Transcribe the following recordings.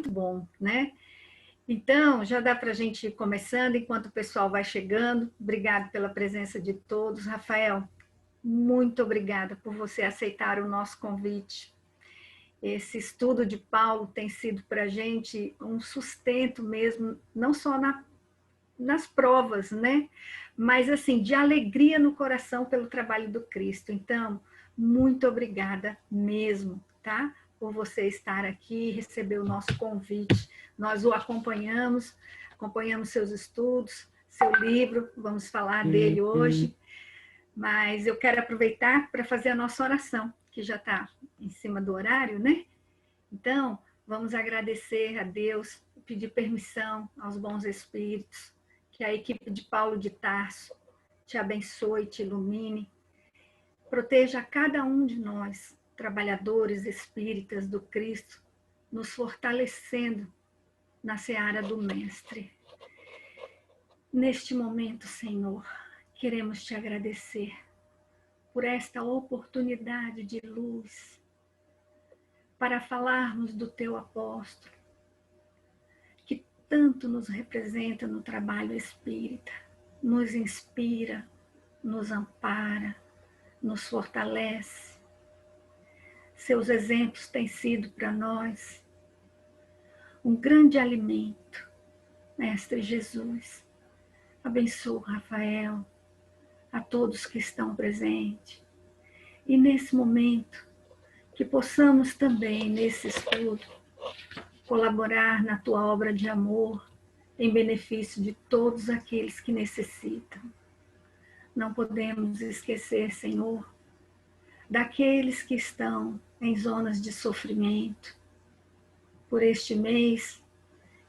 bom, né? Então, já dá para a gente ir começando, enquanto o pessoal vai chegando. Obrigado pela presença de todos. Rafael, muito obrigada por você aceitar o nosso convite. Esse estudo de Paulo tem sido para a gente um sustento mesmo, não só nas provas, né? Mas assim, de alegria no coração pelo trabalho do Cristo. Então, muito obrigada mesmo, tá? Por você estar aqui, receber o nosso convite. Nós o acompanhamos seus estudos, seu livro, vamos falar dele hoje. Mas eu quero aproveitar para fazer a nossa oração, que já está em cima do horário, né? Então, vamos agradecer a Deus, pedir permissão aos bons espíritos, que a equipe de Paulo de Tarso te abençoe, te ilumine, proteja cada um de nós, trabalhadores espíritas do Cristo, nos fortalecendo na seara do Mestre. Neste momento, Senhor, queremos te agradecer por esta oportunidade de luz para falarmos do teu apóstolo, que tanto nos representa no trabalho espírita, nos inspira, nos ampara, nos fortalece. Seus exemplos têm sido para nós um grande alimento. Mestre Jesus, abençoa Rafael, a todos que estão presentes. E nesse momento, que possamos também, nesse estudo, colaborar na tua obra de amor, em benefício de todos aqueles que necessitam. Não podemos esquecer, Senhor, daqueles que estão em zonas de sofrimento. Por este mês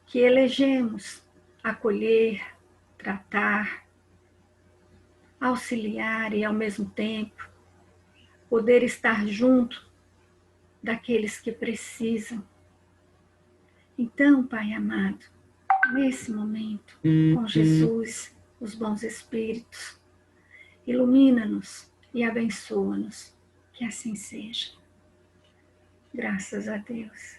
que elegemos acolher, tratar, auxiliar e, ao mesmo tempo, poder estar junto daqueles que precisam. Então, Pai amado, nesse momento, com Jesus, os bons espíritos, ilumina-nos e abençoa-nos, que assim seja. Graças a Deus.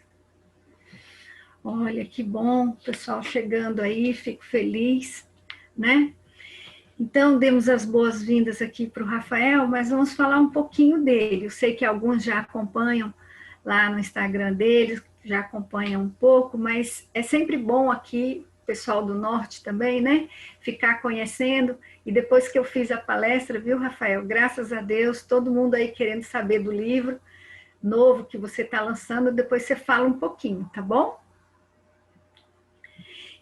Olha, que bom, pessoal chegando aí, fico feliz, né? Então, demos as boas-vindas aqui para o Rafael, mas vamos falar um pouquinho dele. Eu sei que alguns já acompanham lá no Instagram dele, já acompanham um pouco, mas é sempre bom aqui, pessoal do Norte também, né? Ficar conhecendo. E depois que eu fiz a palestra, viu, Rafael? Graças a Deus, todo mundo aí querendo saber do livro novo que você está lançando, depois você fala um pouquinho, tá bom?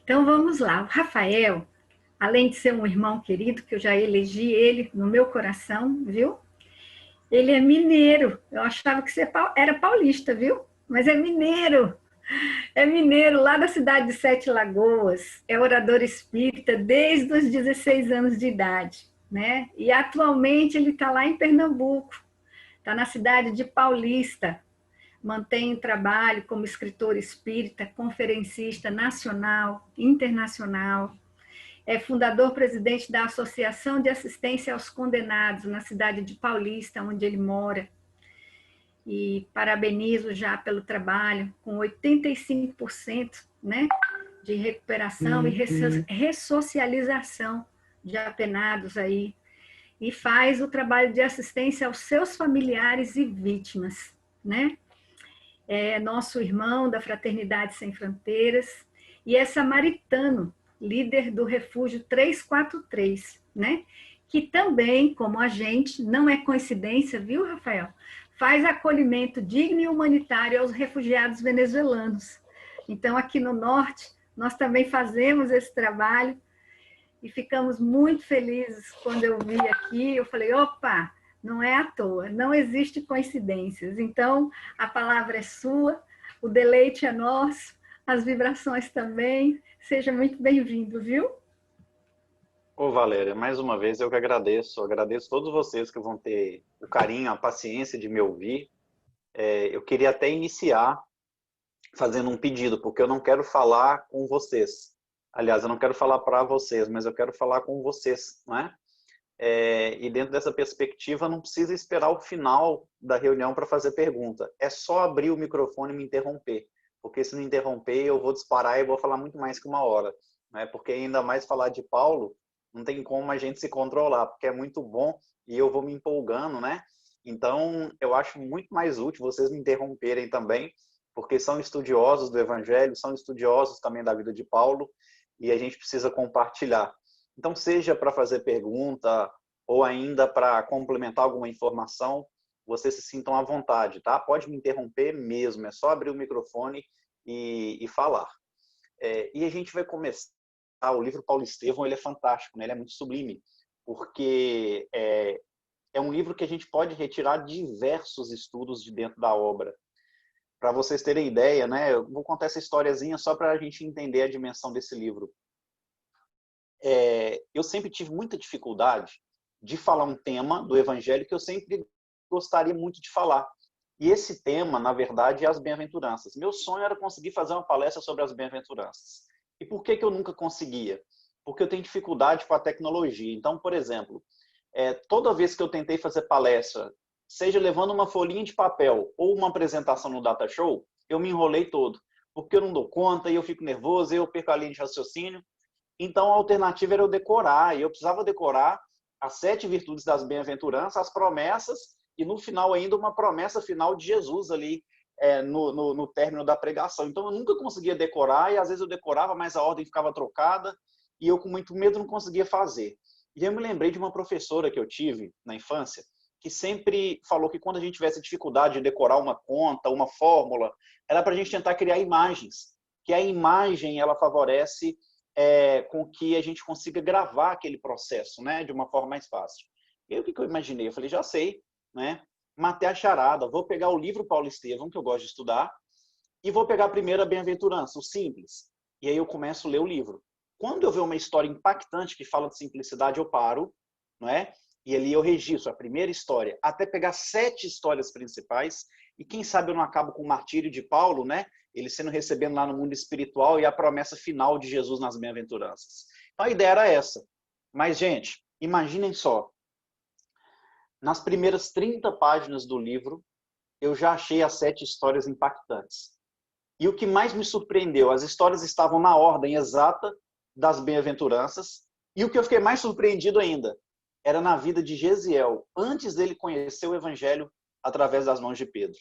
Então vamos lá. O Rafael, além de ser um irmão querido, que eu já elegi ele no meu coração, viu? Ele é mineiro. Eu achava que você era paulista, viu? Mas é mineiro. É mineiro, lá da cidade de Sete Lagoas. É orador espírita desde os 16 anos de idade, né? E atualmente ele está lá em Pernambuco. Está na cidade de Paulista. Mantém trabalho como escritor espírita, conferencista nacional, internacional. É fundador-presidente da Associação de Assistência aos Condenados, na cidade de Paulista, onde ele mora. E parabenizo já pelo trabalho, com 85%, né, de recuperação e ressocialização de apenados aí. E faz o trabalho de assistência aos seus familiares e vítimas, né? É nosso irmão da Fraternidade Sem Fronteiras e é samaritano, líder do Refúgio 343, né? Que também, como a gente, não é coincidência, viu, Rafael? Faz acolhimento digno e humanitário aos refugiados venezuelanos. Então, aqui no Norte, nós também fazemos esse trabalho e ficamos muito felizes quando eu vi aqui. Eu falei, opa, não é à toa, não existe coincidências. Então, a palavra é sua, o deleite é nosso, as vibrações também. Seja muito bem-vindo, viu? Ô Valéria, mais uma vez eu que agradeço. Agradeço a todos vocês que vão ter o carinho, a paciência de me ouvir. Eu queria até iniciar fazendo um pedido, porque eu não quero falar com vocês. Aliás, eu não quero falar para vocês, mas eu quero falar com vocês, não é? E dentro dessa perspectiva, não precisa esperar o final da reunião para fazer pergunta. É só abrir o microfone e me interromper. porque se não interromper, eu vou disparar e vou falar muito mais que 1 hora, né? Porque ainda mais falar de Paulo, não tem como a gente se controlar, porque é muito bom e eu vou me empolgando, né? Então, eu acho muito mais útil vocês me interromperem também, porque são estudiosos do Evangelho, são estudiosos também da vida de Paulo, e a gente precisa compartilhar. Então, seja para fazer pergunta ou ainda para complementar alguma informação, vocês se sintam à vontade, tá? Pode me interromper mesmo, é só abrir o microfone e falar. E a gente vai começar. O livro Paulo Estevão, ele é fantástico, né? Ele é muito sublime, porque é um livro que a gente pode retirar diversos estudos de dentro da obra. Para vocês terem ideia, né? Eu vou contar essa historiazinha só para a gente entender a dimensão desse livro. Eu sempre tive muita dificuldade de falar um tema do Evangelho que eu sempre gostaria muito de falar. E esse tema, na verdade, é as bem-aventuranças. Meu sonho era conseguir fazer uma palestra sobre as bem-aventuranças. E por que eu nunca conseguia? Porque eu tenho dificuldade com a tecnologia. Então, por exemplo, toda vez que eu tentei fazer palestra, seja levando uma folhinha de papel ou uma apresentação no Data Show, eu me enrolei todo. Porque eu não dou conta, e eu fico nervoso, e eu perco a linha de raciocínio. Então, a alternativa era eu decorar. E eu precisava decorar as 7 virtudes das bem-aventuranças, as promessas, e no final ainda uma promessa final de Jesus ali, no término da pregação. Então, eu nunca conseguia decorar, e às vezes eu decorava, mas a ordem ficava trocada, e eu com muito medo não conseguia fazer. E eu me lembrei de uma professora que eu tive na infância, que sempre falou que quando a gente tivesse dificuldade de decorar uma conta, uma fórmula, era para a gente tentar criar imagens, que a imagem ela favorece com que a gente consiga gravar aquele processo, né, de uma forma mais fácil. E aí, o que eu imaginei? Eu falei, já sei, né? Matei a charada, vou pegar o livro Paulo Estevão, que eu gosto de estudar, e vou pegar a primeira bem-aventurança, o simples. E aí eu começo a ler o livro. Quando eu ver uma história impactante que fala de simplicidade, eu paro, não é? E ali eu registro a primeira história, até pegar 7 histórias principais, e quem sabe eu não acabo com o martírio de Paulo, né? Ele sendo recebendo lá no mundo espiritual e a promessa final de Jesus nas bem-aventuranças. Então a ideia era essa. Mas, gente, imaginem só. Nas primeiras 30 páginas do livro, eu já achei as 7 histórias impactantes. E o que mais me surpreendeu, as histórias estavam na ordem exata das bem-aventuranças, e o que eu fiquei mais surpreendido ainda, era na vida de Gesiel, antes dele conhecer o Evangelho através das mãos de Pedro.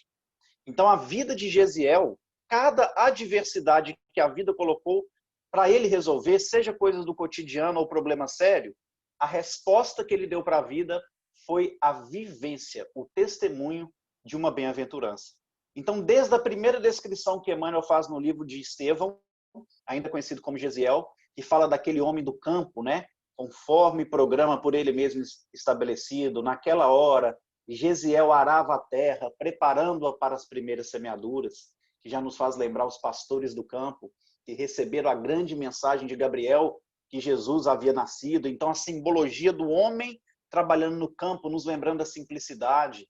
Então, a vida de Gesiel, cada adversidade que a vida colocou para ele resolver, seja coisas do cotidiano ou problema sério, a resposta que ele deu para a vida foi a vivência, o testemunho de uma bem-aventurança. Então, desde a primeira descrição que Emmanuel faz no livro de Estevão, ainda conhecido como Gesiel, que fala daquele homem do campo, né? Conforme programa por ele mesmo estabelecido, naquela hora, Gesiel arava a terra, preparando-a para as primeiras semeaduras, que já nos faz lembrar os pastores do campo, que receberam a grande mensagem de Gabriel, que Jesus havia nascido. Então, a simbologia do homem trabalhando no campo, nos lembrando da simplicidade.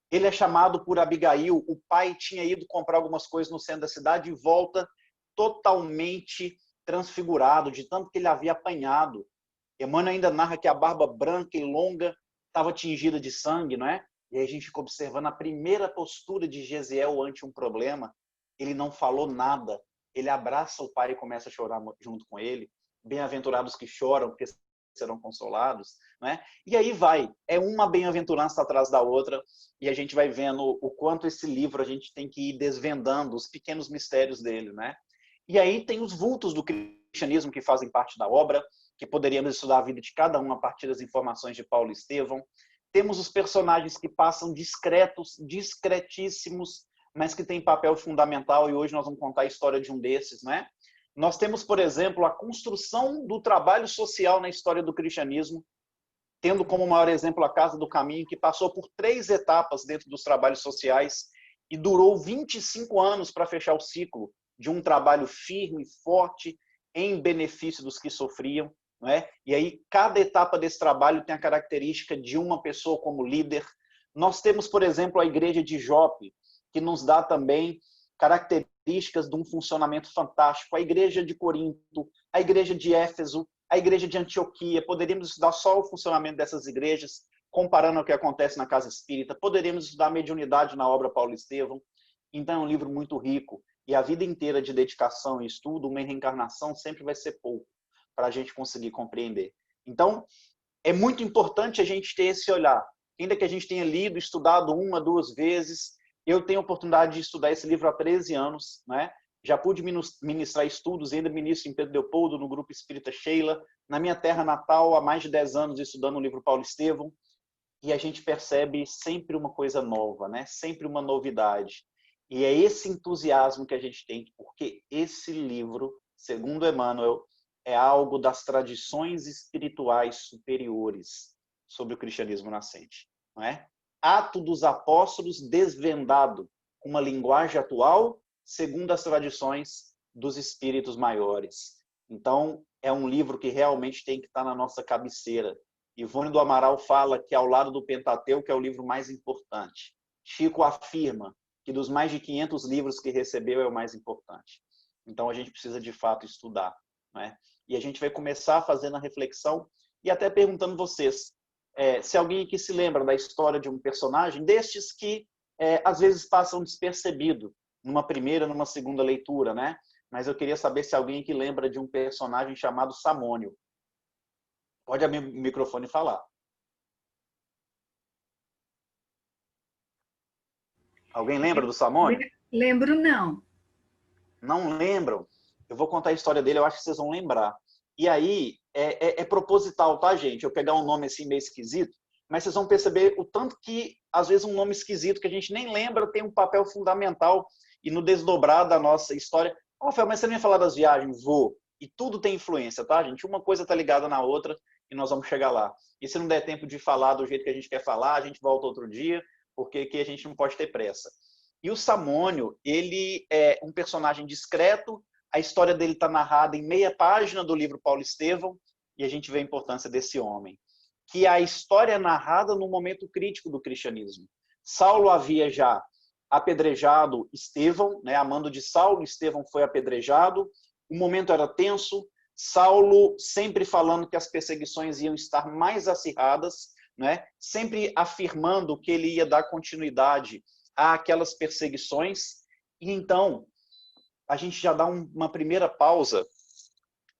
Ele é chamado por Abigail, o pai tinha ido comprar algumas coisas no centro da cidade e volta totalmente transfigurado, de tanto que ele havia apanhado. Emmanuel ainda narra que a barba branca e longa estava tingida de sangue, não é? E aí a gente fica observando a primeira postura de Gesiel ante um problema. Ele não falou nada. Ele abraça o pai e começa a chorar junto com ele. Bem-aventurados que choram, porque serão consolados, né? E aí vai, é uma bem-aventurança atrás da outra, e a gente vai vendo o quanto esse livro a gente tem que ir desvendando os pequenos mistérios dele, né? E aí tem os vultos do cristianismo que fazem parte da obra, que poderíamos estudar a vida de cada um a partir das informações de Paulo Estevão. Temos os personagens que passam discretos, discretíssimos, mas que têm papel fundamental, e hoje nós vamos contar a história de um desses, né? Nós temos, por exemplo, a construção do trabalho social na história do cristianismo, tendo como maior exemplo a Casa do Caminho, que passou por 3 etapas dentro dos trabalhos sociais e durou 25 anos para fechar o ciclo de um trabalho firme, forte, em benefício dos que sofriam. Não é? E aí, cada etapa desse trabalho tem a característica de uma pessoa como líder. Nós temos, por exemplo, a igreja de Jope, que nos dá também características de um funcionamento fantástico. A igreja de Corinto, a igreja de Éfeso, a igreja de Antioquia. Poderíamos estudar só o funcionamento dessas igrejas, comparando ao que acontece na casa espírita. Poderíamos estudar a mediunidade na obra Paulo Estevão. Então é um livro muito rico. E a vida inteira de dedicação e estudo, uma reencarnação sempre vai ser pouco para a gente conseguir compreender. Então, é muito importante a gente ter esse olhar. Ainda que a gente tenha lido, estudado uma, duas vezes, eu tenho a oportunidade de estudar esse livro há 13 anos, né? Já pude ministrar estudos, ainda ministro em Pedro Leopoldo, no Grupo Espírita Sheila, na minha terra natal, há mais de 10 anos, estudando o livro Paulo Estevão, e a gente percebe sempre uma coisa nova, né? Sempre uma novidade. E é esse entusiasmo que a gente tem, porque esse livro, segundo Emmanuel, é algo das tradições espirituais superiores sobre o cristianismo nascente, não é? Atos dos Apóstolos desvendado com uma linguagem atual, segundo as tradições dos espíritos maiores. Então, é um livro que realmente tem que estar na nossa cabeceira. Ivone do Amaral fala que, ao lado do Pentateuco, é o livro mais importante. Chico afirma que, dos mais de 500 livros que recebeu, é o mais importante. Então, a gente precisa, de fato, estudar, não é? E a gente vai começar fazendo a reflexão e até perguntando vocês se alguém aqui se lembra da história de um personagem destes que às vezes passam despercebido numa primeira, numa segunda leitura, né? Mas eu queria saber se alguém aqui lembra de um personagem chamado Samônio. Pode abrir o microfone e falar. Alguém lembra do Samônio? Lembro, não. Não lembram? Eu vou contar a história dele, eu acho que vocês vão lembrar. E aí, é proposital, tá, gente? Eu pegar um nome assim meio esquisito, mas vocês vão perceber o tanto que, às vezes, um nome esquisito que a gente nem lembra tem um papel fundamental e no desdobrar da nossa história. Rafael, mas você não ia falar das viagens? Vou. E tudo tem influência, tá, gente? Uma coisa tá ligada na outra e nós vamos chegar lá. E se não der tempo de falar do jeito que a gente quer falar, a gente volta outro dia, porque aqui a gente não pode ter pressa. E o Samônio, ele é um personagem discreto, a história dele está narrada em meia página do livro Paulo Estevão, e a gente vê a importância desse homem. Que a história é narrada no momento crítico do cristianismo. Saulo havia já apedrejado Estevão, né? A mando de Saulo, Estevão foi apedrejado, o momento era tenso, Saulo sempre falando que as perseguições iam estar mais acirradas, né? Sempre afirmando que ele ia dar continuidade àquelas perseguições, e então a gente já dá uma primeira pausa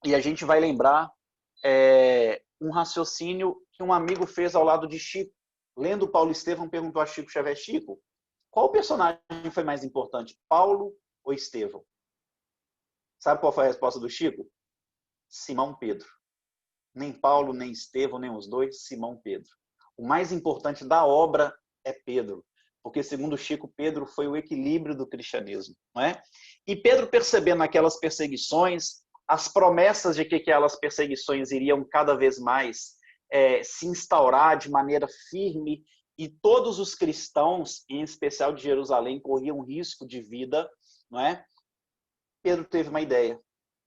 e a gente vai lembrar um raciocínio que um amigo fez ao lado de Chico. Lendo Paulo Estevão, perguntou a Chico Xavier: Chico, qual personagem foi mais importante, Paulo ou Estevão? Sabe qual foi a resposta do Chico? Simão Pedro. Nem Paulo, nem Estevão, nem os dois, Simão Pedro. O mais importante da obra é Pedro, porque, segundo Chico, Pedro foi o equilíbrio do cristianismo, não é? E Pedro, percebendo aquelas perseguições, as promessas de que aquelas perseguições iriam cada vez mais se instaurar de maneira firme, e todos os cristãos, em especial de Jerusalém, corriam risco de vida, não é? Pedro teve uma ideia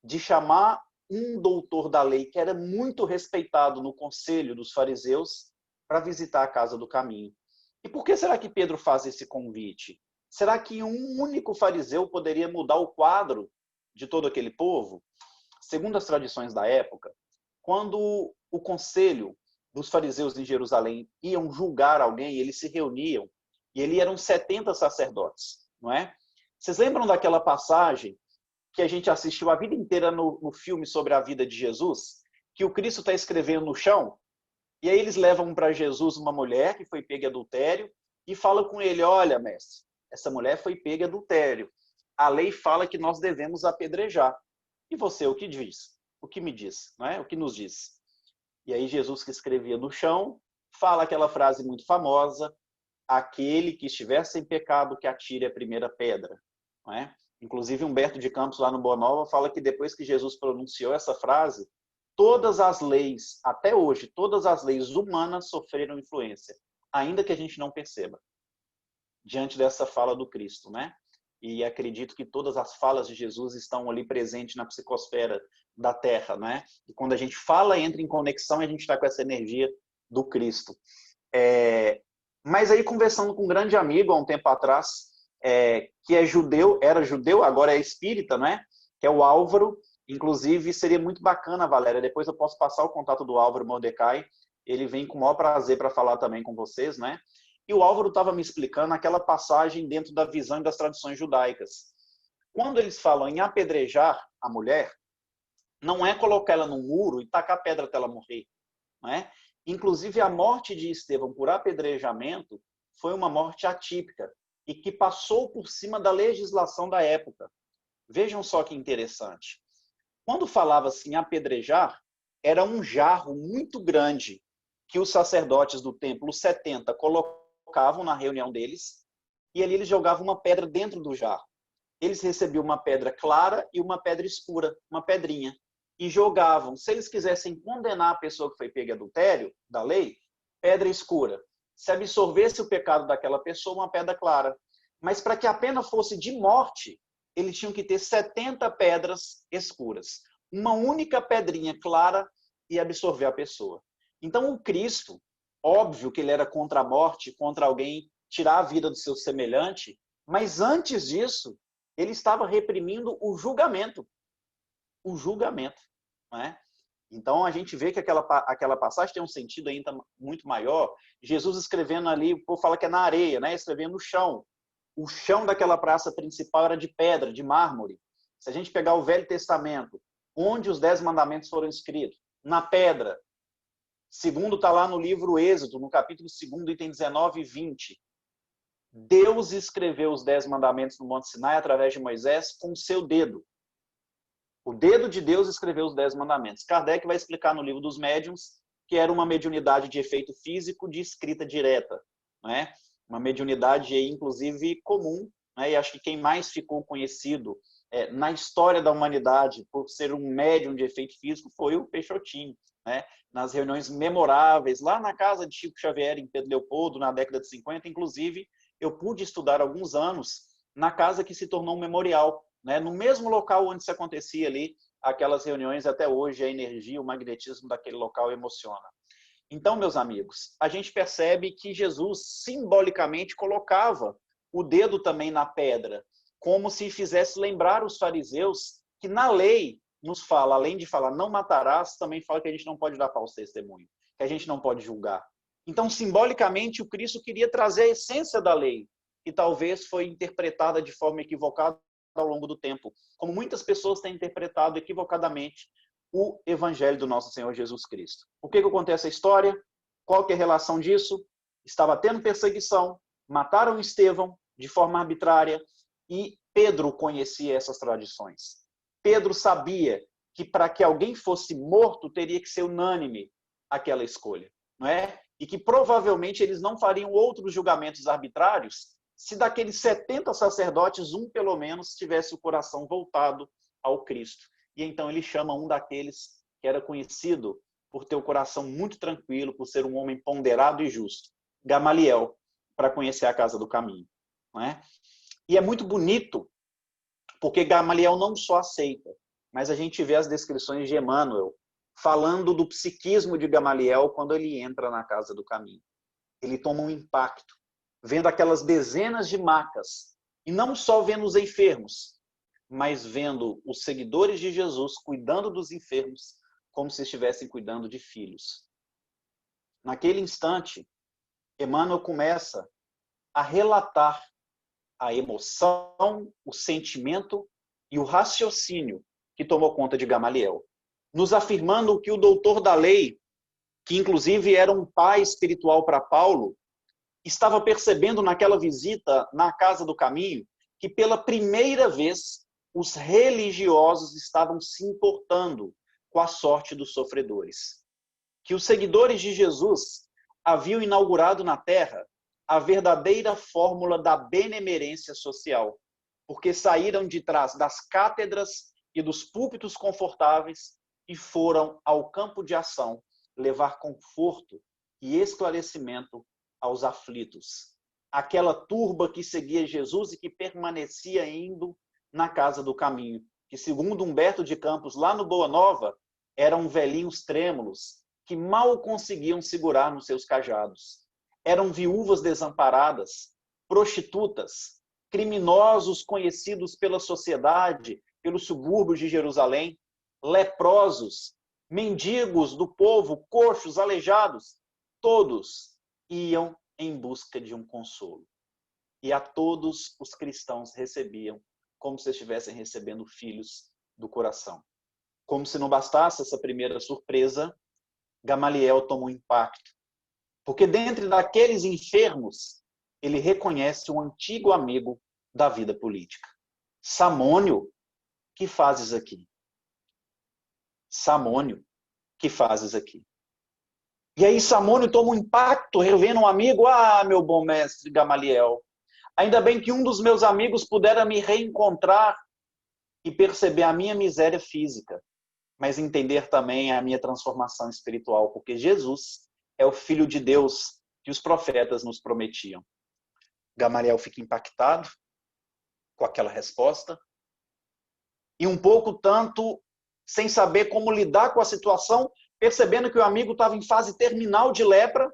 de chamar um doutor da lei, que era muito respeitado no conselho dos fariseus, para visitar a casa do caminho. E por que será que Pedro faz esse convite? Será que um único fariseu poderia mudar o quadro de todo aquele povo? Segundo as tradições da época, quando o conselho dos fariseus em Jerusalém iam julgar alguém, eles se reuniam, e ali eram 70 sacerdotes, não é? Vocês lembram daquela passagem que a gente assistiu a vida inteira no filme sobre a vida de Jesus, que o Cristo está escrevendo no chão, e aí eles levam para Jesus uma mulher que foi pega em adultério e fala com ele: olha, mestre, essa mulher foi pega em adultério. A lei fala que nós devemos apedrejar. E você, o que diz? O que me diz? Não é? O que nos diz? E aí Jesus, que escrevia no chão, fala aquela frase muito famosa: aquele que estiver sem pecado, que atire a primeira pedra. Não é? Inclusive, Humberto de Campos, lá no Boa Nova, fala que depois que Jesus pronunciou essa frase, todas as leis, até hoje, todas as leis humanas sofreram influência, ainda que a gente não perceba, diante dessa fala do Cristo, né? E acredito que todas as falas de Jesus estão ali presentes na psicosfera da Terra, né? E quando a gente fala, entra em conexão, a gente está com essa energia do Cristo. Mas aí, conversando com um grande amigo há um tempo atrás, que é judeu, era judeu, agora é espírita, né? Que é o Álvaro. Inclusive, seria muito bacana, Valéria, depois eu posso passar o contato do Álvaro Mordecai, ele vem com o maior prazer para falar também com vocês, né? E o Álvaro estava me explicando aquela passagem dentro da visão e das tradições judaicas. quando eles falam em apedrejar a mulher, não é colocar ela num muro e tacar pedra até ela morrer. Não é? Inclusive, a morte de Estevão por apedrejamento foi uma morte atípica e que passou por cima da legislação da época. Vejam só que interessante. Quando falava-se em apedrejar, era um jarro muito grande que os sacerdotes do templo, os 70, colocavam na reunião deles, e ali eles jogavam uma pedra dentro do jarro. Eles recebiam uma pedra clara e uma pedra escura, uma pedrinha, e jogavam. Se eles quisessem condenar a pessoa que foi pega em adultério, da lei, pedra escura. Se absorvesse o pecado daquela pessoa, uma pedra clara. Mas para que a pena fosse de morte, eles tinham que ter 70 pedras escuras. Uma única pedrinha clara e absorver a pessoa. Então, o Cristo, óbvio que ele era contra a morte, contra alguém tirar a vida do seu semelhante, mas antes disso, ele estava reprimindo o julgamento. O julgamento. Não é? Então, a gente vê que aquela passagem tem um sentido ainda muito maior. Jesus escrevendo ali, o povo fala que é na areia, né? Escrevendo no chão. O chão daquela praça principal era de pedra, de mármore. Se a gente pegar o Velho Testamento, onde os 10 mandamentos foram escritos? Na pedra. Segundo está lá no livro Êxodo, no capítulo 2, item 19 e 20. Deus escreveu os 10 mandamentos no Monte Sinai através de Moisés com o seu dedo. O dedo de Deus escreveu os 10 mandamentos. Kardec vai explicar no livro dos médiuns que era uma mediunidade de efeito físico de escrita direta. Né? Uma mediunidade, inclusive, comum. Né? E acho que quem mais ficou conhecido na história da humanidade por ser um médium de efeito físico foi o Peixotinho. Né? Nas reuniões memoráveis, lá na casa de Chico Xavier, em Pedro Leopoldo, na década de 50, inclusive, eu pude estudar alguns anos na casa que se tornou um memorial, né? No mesmo local onde se acontecia ali aquelas reuniões, até hoje a energia, o magnetismo daquele local emociona. Então, meus amigos, a gente percebe que Jesus simbolicamente colocava o dedo também na pedra, como se fizesse lembrar os fariseus que na lei nos fala, além de falar não matarás, também fala que a gente não pode dar falso testemunho, que a gente não pode julgar. Então, simbolicamente, o Cristo queria trazer a essência da lei, que talvez foi interpretada de forma equivocada ao longo do tempo, como muitas pessoas têm interpretado equivocadamente o Evangelho do nosso Senhor Jesus Cristo. O que acontece a história? Qual que é a relação disso? Estava tendo perseguição, mataram Estevão de forma arbitrária e Pedro conhecia essas tradições. Pedro sabia que para que alguém fosse morto teria que ser unânime aquela escolha, não é? E que provavelmente eles não fariam outros julgamentos arbitrários se daqueles 70 sacerdotes, um pelo menos tivesse o coração voltado ao Cristo. E então ele chama um daqueles que era conhecido por ter o coração muito tranquilo, por ser um homem ponderado e justo, Gamaliel, para conhecer a casa do caminho. Não é? E é muito bonito, porque Gamaliel não só aceita, mas a gente vê as descrições de Emmanuel falando do psiquismo de Gamaliel quando ele entra na casa do caminho. Ele toma um impacto, vendo aquelas dezenas de macas, e não só vendo os enfermos, mas vendo os seguidores de Jesus cuidando dos enfermos como se estivessem cuidando de filhos. Naquele instante, Emmanuel começa a relatar a emoção, o sentimento e o raciocínio que tomou conta de Gamaliel, nos afirmando que o doutor da lei, que inclusive era um pai espiritual para Paulo, estava percebendo naquela visita na Casa do Caminho que pela primeira vez os religiosos estavam se importando com a sorte dos sofredores. Que os seguidores de Jesus haviam inaugurado na Terra a verdadeira fórmula da benemerência social, porque saíram de trás das cátedras e dos púlpitos confortáveis e foram ao campo de ação levar conforto e esclarecimento aos aflitos. Aquela turba que seguia Jesus e que permanecia indo na Casa do Caminho, que segundo Humberto de Campos, lá no Boa Nova, eram velhinhos trêmulos que mal conseguiam segurar nos seus cajados. Eram viúvas desamparadas, prostitutas, criminosos conhecidos pela sociedade, pelos subúrbios de Jerusalém, leprosos, mendigos do povo, coxos, aleijados, todos iam em busca de um consolo. E a todos os cristãos recebiam como se estivessem recebendo filhos do coração. Como se não bastasse essa primeira surpresa, Gamaliel toma um impacto. Porque dentre daqueles enfermos, ele reconhece um antigo amigo da vida política. Samônio, que fazes aqui? Samônio, que fazes aqui? E aí Samônio toma um impacto, revendo um amigo. Ah, meu bom mestre Gamaliel, ainda bem que um dos meus amigos pudera me reencontrar e perceber a minha miséria física, mas entender também a minha transformação espiritual, porque Jesus é o Filho de Deus que os profetas nos prometiam. Gamaliel fica impactado com aquela resposta e um pouco tanto sem saber como lidar com a situação, percebendo que o amigo estava em fase terminal de lepra,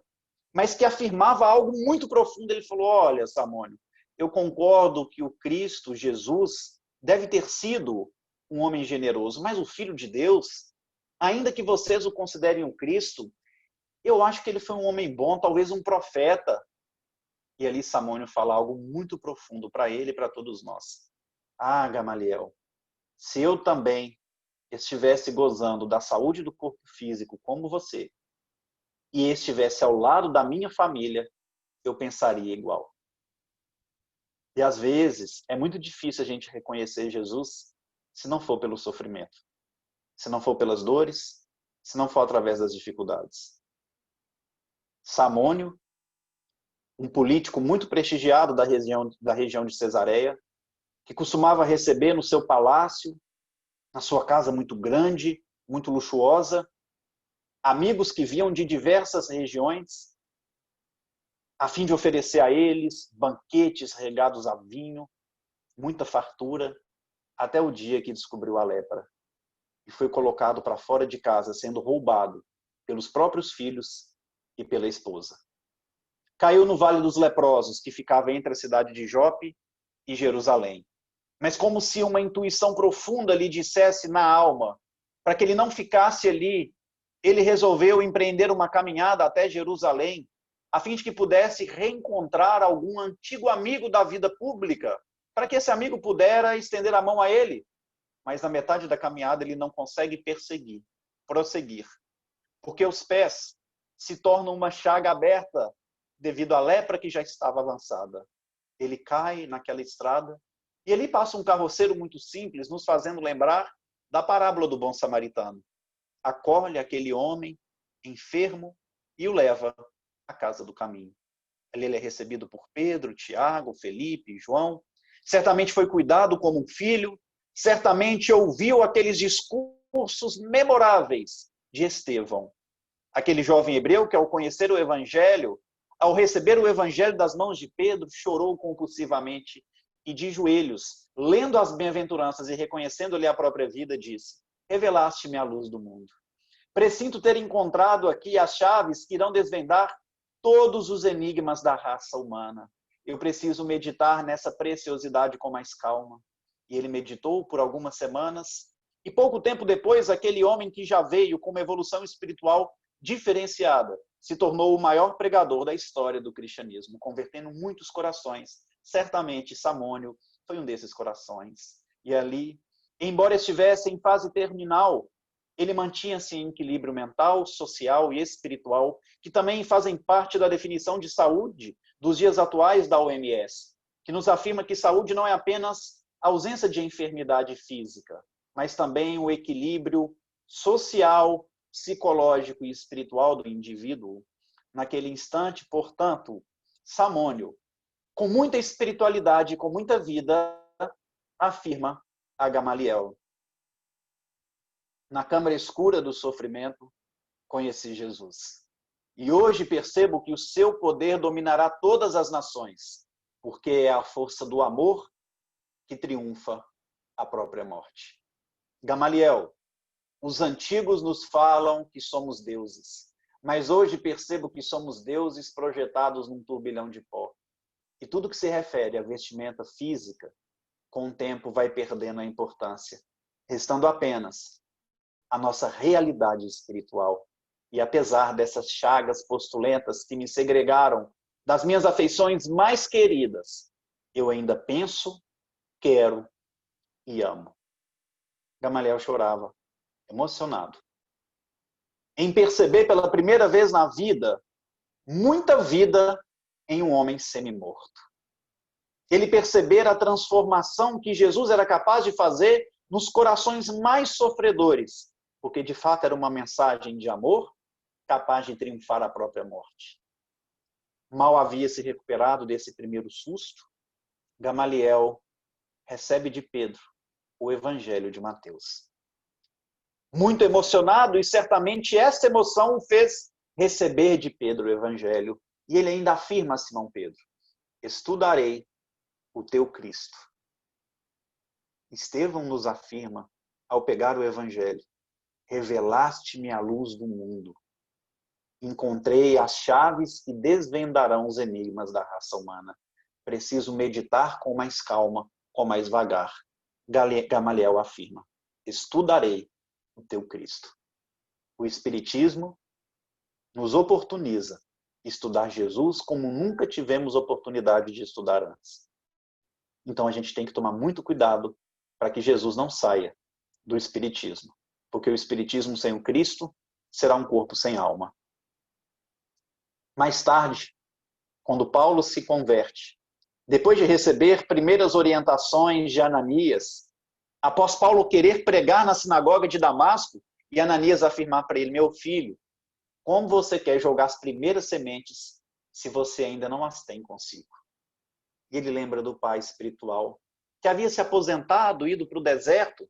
mas que afirmava algo muito profundo. Ele falou: olha, Samônio, eu concordo que o Cristo, Jesus, deve ter sido um homem generoso, mas o Filho de Deus, ainda que vocês o considerem um Cristo, eu acho que ele foi um homem bom, talvez um profeta. E ali Samônio fala algo muito profundo para ele e para todos nós. Ah, Gamaliel, se eu também estivesse gozando da saúde do corpo físico como você, e estivesse ao lado da minha família, eu pensaria igual. E às vezes é muito difícil a gente reconhecer Jesus se não for pelo sofrimento, se não for pelas dores, se não for através das dificuldades. Samônio, um político muito prestigiado da região de Cesareia, que costumava receber no seu palácio, na sua casa muito grande, muito luxuosa, amigos que vinham de diversas regiões, a fim de oferecer a eles banquetes regados a vinho, muita fartura, até o dia que descobriu a lepra e foi colocado para fora de casa, sendo roubado pelos próprios filhos e pela esposa. Caiu no Vale dos Leprosos, que ficava entre a cidade de Jope e Jerusalém. Mas como se uma intuição profunda lhe dissesse na alma, para que ele não ficasse ali, ele resolveu empreender uma caminhada até Jerusalém, a fim de que pudesse reencontrar algum antigo amigo da vida pública, para que esse amigo pudera estender a mão a ele. Mas na metade da caminhada ele não consegue prosseguir, porque os pés se tornam uma chaga aberta devido à lepra que já estava avançada. Ele cai naquela estrada e ali passa um carroceiro muito simples, nos fazendo lembrar da parábola do bom samaritano. Acolhe aquele homem enfermo e o leva à casa do caminho. Ali ele é recebido por Pedro, Tiago, Felipe, João. Certamente foi cuidado como um filho, certamente ouviu aqueles discursos memoráveis de Estevão. Aquele jovem hebreu que, ao conhecer o Evangelho, ao receber o Evangelho das mãos de Pedro, chorou compulsivamente e, de joelhos, lendo as bem-aventuranças e reconhecendo-lhe a própria vida, disse: revelaste-me a luz do mundo. Presinto ter encontrado aqui as chaves que irão desvendar todos os enigmas da raça humana. Eu preciso meditar nessa preciosidade com mais calma. E ele meditou por algumas semanas, e pouco tempo depois, aquele homem que já veio com uma evolução espiritual diferenciada, se tornou o maior pregador da história do cristianismo, convertendo muitos corações. Certamente, Samônio foi um desses corações. E ali, embora estivesse em fase terminal, ele mantinha-se em equilíbrio mental, social e espiritual, que também fazem parte da definição de saúde dos dias atuais da OMS, que nos afirma que saúde não é apenas a ausência de enfermidade física, mas também o equilíbrio social, psicológico e espiritual do indivíduo. Naquele instante, portanto, Samônio, com muita espiritualidade e com muita vida, afirma a Gamaliel: na câmara escura do sofrimento, conheci Jesus. E hoje percebo que o seu poder dominará todas as nações, porque é a força do amor que triunfa a própria morte. Gamaliel, os antigos nos falam que somos deuses, mas hoje percebo que somos deuses projetados num turbilhão de pó. E tudo que se refere à vestimenta física, com o tempo vai perdendo a importância, restando apenas a nossa realidade espiritual. E apesar dessas chagas postulentas que me segregaram das minhas afeições mais queridas, eu ainda penso, quero e amo. Gamaliel chorava, emocionado, em perceber pela primeira vez na vida, muita vida em um homem semi-morto. Ele perceber a transformação que Jesus era capaz de fazer nos corações mais sofredores, porque de fato era uma mensagem de amor capaz de triunfar a própria morte. Mal havia se recuperado desse primeiro susto, Gamaliel recebe de Pedro o Evangelho de Mateus. Muito emocionado, e certamente essa emoção o fez receber de Pedro o Evangelho. E ele ainda afirma a Simão Pedro: estudarei o teu Cristo. Estevão nos afirma, ao pegar o Evangelho: revelaste-me a luz do mundo. Encontrei as chaves que desvendarão os enigmas da raça humana. Preciso meditar com mais calma, com mais vagar. Gamaliel afirma: estudarei o teu Cristo. O Espiritismo nos oportuniza estudar Jesus como nunca tivemos oportunidade de estudar antes. Então a gente tem que tomar muito cuidado para que Jesus não saia do Espiritismo, porque o Espiritismo sem o Cristo será um corpo sem alma. Mais tarde, quando Paulo se converte, depois de receber primeiras orientações de Ananias, após Paulo querer pregar na sinagoga de Damasco, e Ananias afirmar para ele: meu filho, como você quer jogar as primeiras sementes se você ainda não as tem consigo? E ele lembra do pai espiritual, que havia se aposentado, ido para o deserto,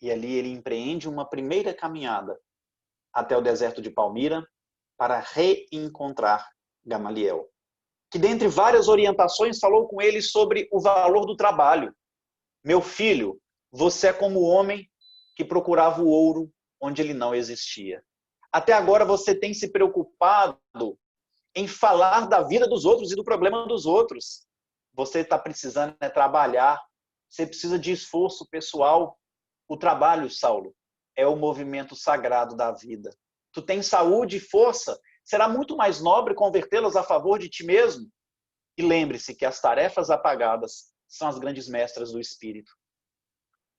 e ali ele empreende uma primeira caminhada até o deserto de Palmira para reencontrar Gamaliel, que dentre várias orientações falou com ele sobre o valor do trabalho. Meu filho, você é como o homem que procurava o ouro onde ele não existia. Até agora você tem se preocupado em falar da vida dos outros e do problema dos outros. Você está precisando trabalhar, você precisa de esforço pessoal. O trabalho, Saulo, é o movimento sagrado da vida. Tu tens saúde e força, será muito mais nobre convertê-las a favor de ti mesmo. E lembre-se que as tarefas apagadas são as grandes mestras do espírito.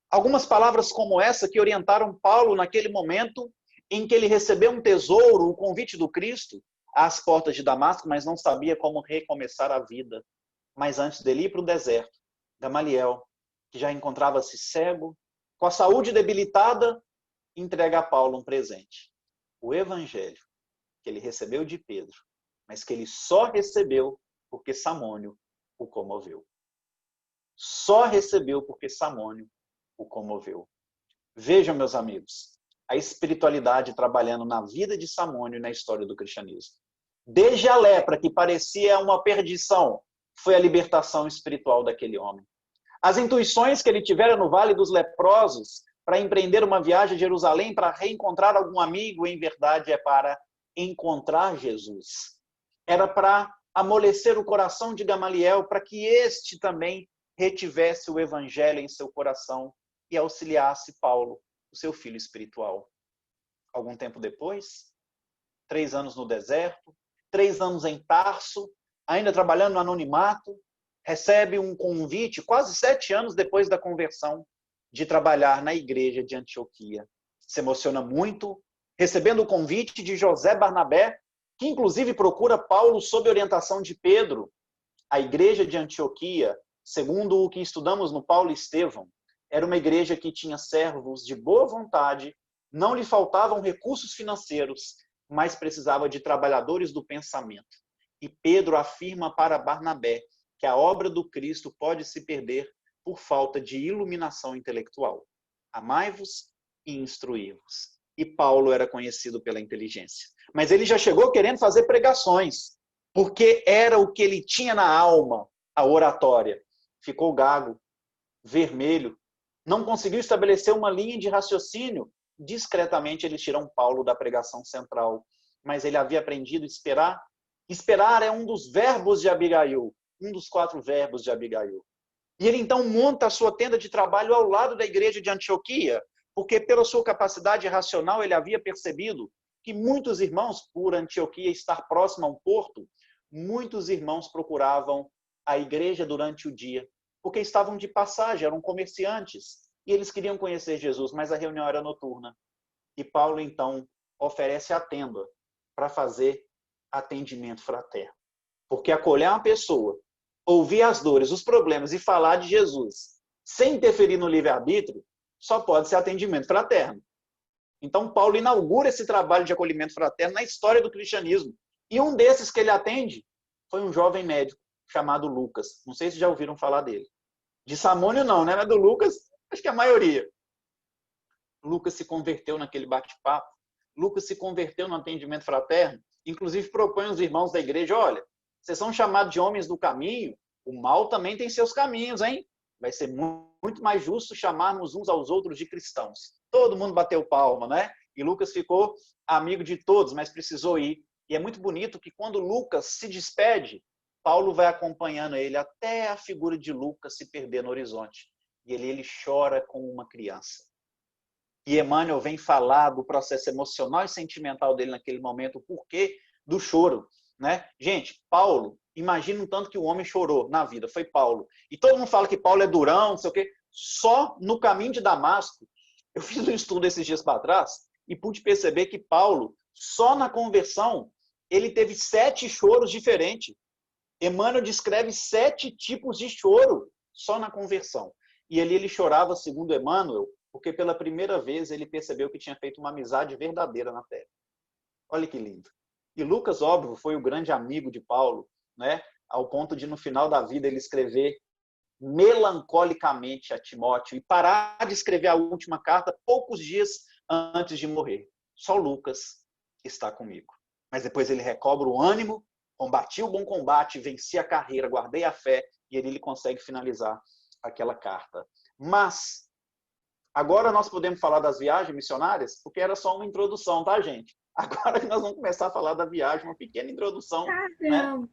Algumas palavras como essa que orientaram Paulo naquele momento em que ele recebeu um tesouro, o convite do Cristo, às portas de Damasco, mas não sabia como recomeçar a vida. Mas antes dele ir para o deserto, Gamaliel, que já encontrava-se cego, com a saúde debilitada, entrega a Paulo um presente: o Evangelho, que ele recebeu de Pedro, mas que ele só recebeu porque Samônio o comoveu. Só recebeu porque Samônio o comoveu. Vejam, meus amigos, a espiritualidade trabalhando na vida de Samônio e na história do cristianismo. Desde a lepra, que parecia uma perdição, foi a libertação espiritual daquele homem. As intuições que ele tivera no Vale dos Leprosos para empreender uma viagem a Jerusalém para reencontrar algum amigo, em verdade, é para encontrar Jesus. Era para amolecer o coração de Gamaliel, para que este também retivesse o Evangelho em seu coração e auxiliasse Paulo, o seu filho espiritual. Algum tempo depois, 3 anos no deserto, 3 anos em Tarso, ainda trabalhando no anonimato, recebe um convite, quase 7 anos depois da conversão, de trabalhar na igreja de Antioquia. Se emociona muito, recebendo o convite de José Barnabé, que inclusive procura Paulo sob orientação de Pedro. A igreja de Antioquia, segundo o que estudamos no Paulo e Estevão, era uma igreja que tinha servos de boa vontade, não lhe faltavam recursos financeiros, mas precisava de trabalhadores do pensamento. E Pedro afirma para Barnabé que a obra do Cristo pode se perder por falta de iluminação intelectual. Amai-vos e instruí-vos. E Paulo era conhecido pela inteligência. Mas ele já chegou querendo fazer pregações, porque era o que ele tinha na alma, a oratória. Ficou gago, vermelho, não conseguiu estabelecer uma linha de raciocínio. Discretamente eles tiram Paulo da pregação central. Mas ele havia aprendido a esperar. Esperar é um dos verbos de Abigail, um dos 4 verbos de Abigail. E ele então monta a sua tenda de trabalho ao lado da igreja de Antioquia, porque pela sua capacidade racional ele havia percebido que muitos irmãos, por Antioquia estar próxima a um porto, muitos irmãos procuravam a igreja durante o dia porque estavam de passagem, eram comerciantes, e eles queriam conhecer Jesus, mas a reunião era noturna. E Paulo, então, oferece a tenda para fazer atendimento fraterno. Porque acolher uma pessoa, ouvir as dores, os problemas e falar de Jesus, sem interferir no livre-arbítrio, só pode ser atendimento fraterno. Então, Paulo inaugura esse trabalho de acolhimento fraterno na história do cristianismo. E um desses que ele atende foi um jovem médico chamado Lucas. Não sei se já ouviram falar dele. De Samônio não, né? Mas do Lucas, acho que a maioria. Lucas se converteu naquele bate-papo. Lucas se converteu no atendimento fraterno. Inclusive propõe aos irmãos da igreja, olha, vocês são chamados de homens do caminho, o mal também tem seus caminhos, hein? Vai ser muito mais justo chamarmos uns aos outros de cristãos. Todo mundo bateu palma, né? E Lucas ficou amigo de todos, mas precisou ir. E é muito bonito que quando Lucas se despede, Paulo vai acompanhando ele até a figura de Lucas se perder no horizonte. E ele chora como uma criança. E Emmanuel vem falar do processo emocional e sentimental dele naquele momento, o porquê do choro, né? Gente, Paulo, imagina um tanto que o homem chorou na vida, foi Paulo. E todo mundo fala que Paulo é durão, não sei o quê. Só no caminho de Damasco, eu fiz um estudo esses dias para trás e pude perceber que Paulo, só na conversão, ele teve 7 choros diferentes. Emmanuel descreve 7 tipos de choro só na conversão. E ali ele chorava, segundo Emmanuel, porque pela primeira vez ele percebeu que tinha feito uma amizade verdadeira na terra. Olha que lindo. E Lucas, óbvio, foi o grande amigo de Paulo, né? Ao ponto de, no final da vida, ele escrever melancolicamente a Timóteo e parar de escrever a última carta poucos dias antes de morrer. Só Lucas está comigo. Mas depois ele recobra o ânimo, combati o bom combate, venci a carreira, guardei a fé, e ele consegue finalizar aquela carta. Mas agora nós podemos falar das viagens missionárias, porque era só uma introdução, tá, gente? Agora que nós vamos começar a falar da viagem, uma pequena introdução, né?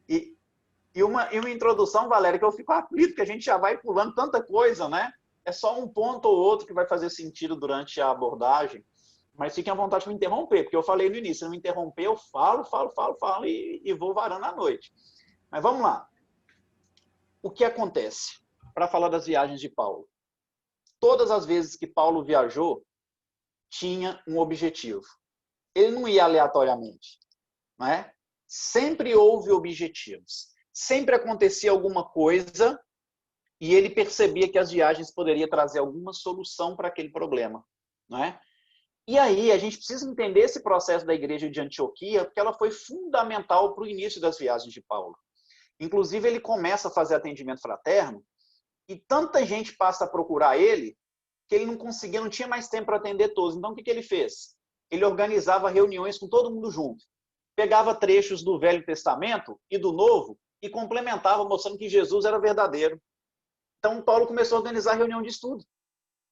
E uma introdução, Valéria, que eu fico aflito, que a gente já vai pulando tanta coisa, né? É só um ponto ou outro que vai fazer sentido durante a abordagem, mas fiquem à vontade de me interromper, porque eu falei no início, se não me interromper, eu falo e vou varando à noite. Mas vamos lá. O que acontece? Para falar das viagens de Paulo. Todas as vezes que Paulo viajou, tinha um objetivo. Ele não ia aleatoriamente, não é? Sempre houve objetivos. Sempre acontecia alguma coisa e ele percebia que as viagens poderiam trazer alguma solução para aquele problema, não é? E aí a gente precisa entender esse processo da igreja de Antioquia, porque ela foi fundamental para o início das viagens de Paulo. Inclusive ele começa a fazer atendimento fraterno e tanta gente passa a procurar ele que ele não conseguia, não tinha mais tempo para atender todos. Então o que ele fez? Ele organizava reuniões com todo mundo junto. Pegava trechos do Velho Testamento e do Novo e complementava, mostrando que Jesus era verdadeiro. Então, Paulo começou a organizar reunião de estudo.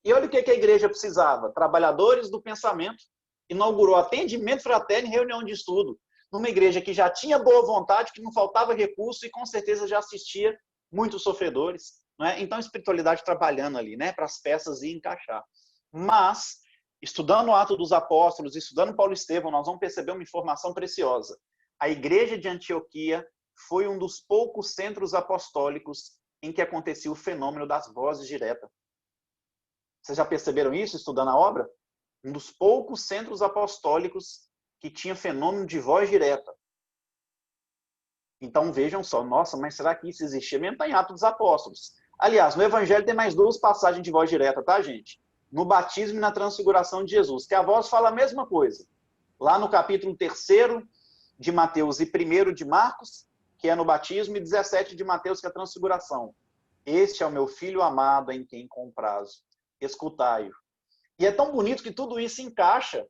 E olha o que a igreja precisava. Trabalhadores do pensamento. Inaugurou atendimento fraterno e reunião de estudo. Numa igreja que já tinha boa vontade, que não faltava recurso e com certeza já assistia muitos sofredores. Não é? Então, a espiritualidade trabalhando ali, né, para as peças ir encaixar. Mas, estudando o Atos dos Apóstolos, estudando Paulo e Estevão, nós vamos perceber uma informação preciosa. A igreja de Antioquia foi um dos poucos centros apostólicos em que acontecia o fenômeno das vozes diretas. Vocês já perceberam isso estudando a obra? Um dos poucos centros apostólicos que tinha fenômeno de voz direta. Então vejam só, nossa, mas será que isso existia? Mesmo está em Atos dos Apóstolos. Aliás, no Evangelho tem mais 2 passagens de voz direta, tá, gente? No batismo e na transfiguração de Jesus, que a voz fala a mesma coisa. Lá no capítulo 3º de Mateus e 1º de Marcos, que é no batismo, e 17 de Mateus, que é a transfiguração. Este é o meu filho amado em quem comprazo. Escutai-o. E é tão bonito que tudo isso encaixa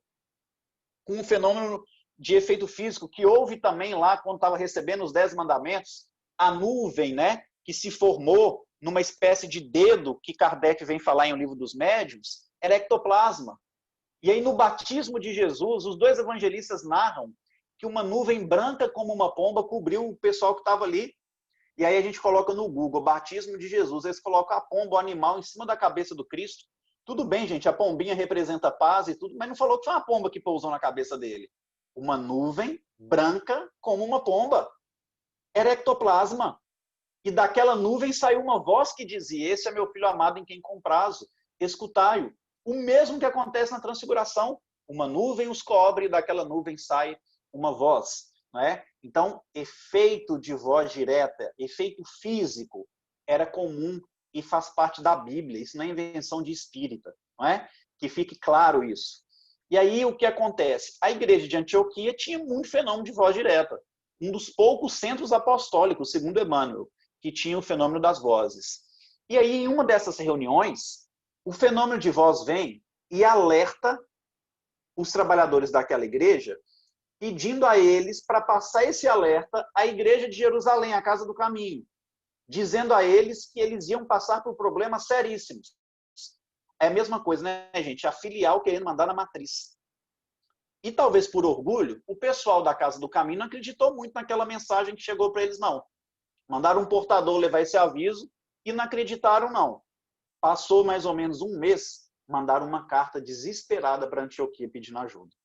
com um fenômeno de efeito físico que houve também lá quando estava recebendo os 10 mandamentos, a nuvem, né, que se formou numa espécie de dedo que Kardec vem falar em O Livro dos Médiuns, era ectoplasma. E aí no batismo de Jesus, os 2 evangelistas narram que uma nuvem branca como uma pomba cobriu o pessoal que estava ali. E aí a gente coloca no Google, batismo de Jesus, eles colocam a pomba, o animal, em cima da cabeça do Cristo. Tudo bem, gente, a pombinha representa paz e tudo, mas não falou que foi uma pomba que pousou na cabeça dele. Uma nuvem branca como uma pomba. Era ectoplasma. E daquela nuvem saiu uma voz que dizia: esse é meu filho amado em quem comprazo, escutai-o. O mesmo que acontece na transfiguração. Uma nuvem os cobre e daquela nuvem sai uma voz. Não é? Então, efeito de voz direta, efeito físico, era comum e faz parte da Bíblia. Isso não é invenção de espírita. Não é? Que fique claro isso. E aí o que acontece? A igreja de Antioquia tinha muito fenômeno de voz direta. Um dos poucos centros apostólicos, segundo Emmanuel, que tinha o fenômeno das vozes. E aí, em uma dessas reuniões, o fenômeno de voz vem e alerta os trabalhadores daquela igreja, pedindo a eles para passar esse alerta à igreja de Jerusalém, a Casa do Caminho, dizendo a eles que eles iam passar por problemas seríssimos. É a mesma coisa, né, gente? A filial querendo mandar na matriz. E talvez por orgulho, o pessoal da Casa do Caminho não acreditou muito naquela mensagem que chegou para eles, não. Mandaram um portador levar esse aviso e não acreditaram, não. Passou mais ou menos um mês, mandaram uma carta desesperada para Antioquia pedindo ajuda.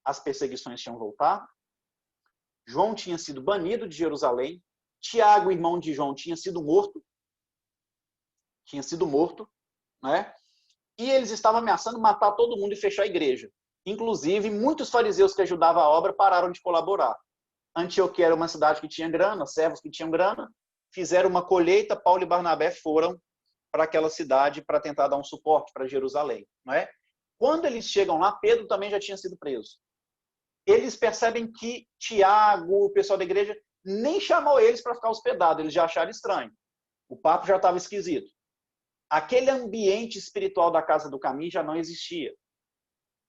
As perseguições tinham voltado, João tinha sido banido de Jerusalém, Tiago, irmão de João, tinha sido morto, né? E eles estavam ameaçando matar todo mundo e fechar a igreja. Inclusive, muitos fariseus que ajudavam a obra pararam de colaborar. Antioquia era uma cidade que tinha grana, servos que tinham grana, fizeram uma colheita, Paulo e Barnabé foram para aquela cidade para tentar dar um suporte para Jerusalém. Não é? Quando eles chegam lá, Pedro também já tinha sido preso. Eles percebem que Tiago, o pessoal da igreja, nem chamou eles para ficar hospedado, eles já acharam estranho. O papo já estava esquisito. Aquele ambiente espiritual da Casa do Caminho já não existia.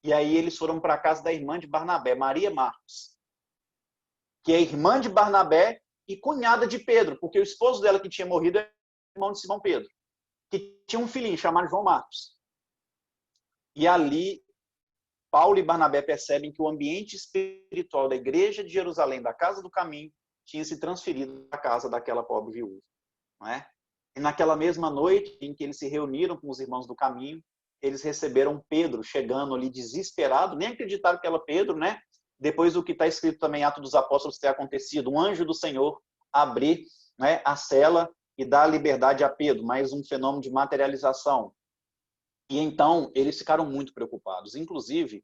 E aí eles foram para a casa da irmã de Barnabé, Maria Marcos, que é irmã de Barnabé e cunhada de Pedro, porque o esposo dela que tinha morrido é irmão de Simão Pedro, que tinha um filhinho chamado João Marcos. E ali, Paulo e Barnabé percebem que o ambiente espiritual da igreja de Jerusalém, da Casa do Caminho, tinha se transferido à casa daquela pobre viúva. Não é? E naquela mesma noite em que eles se reuniram com os irmãos do caminho, eles receberam Pedro chegando ali desesperado, nem acreditaram que era Pedro, né? Depois do que está escrito também em Atos dos Apóstolos ter acontecido, um anjo do Senhor abrir, né, a cela e dar liberdade a Pedro, mais um fenômeno de materialização. E então eles ficaram muito preocupados. Inclusive,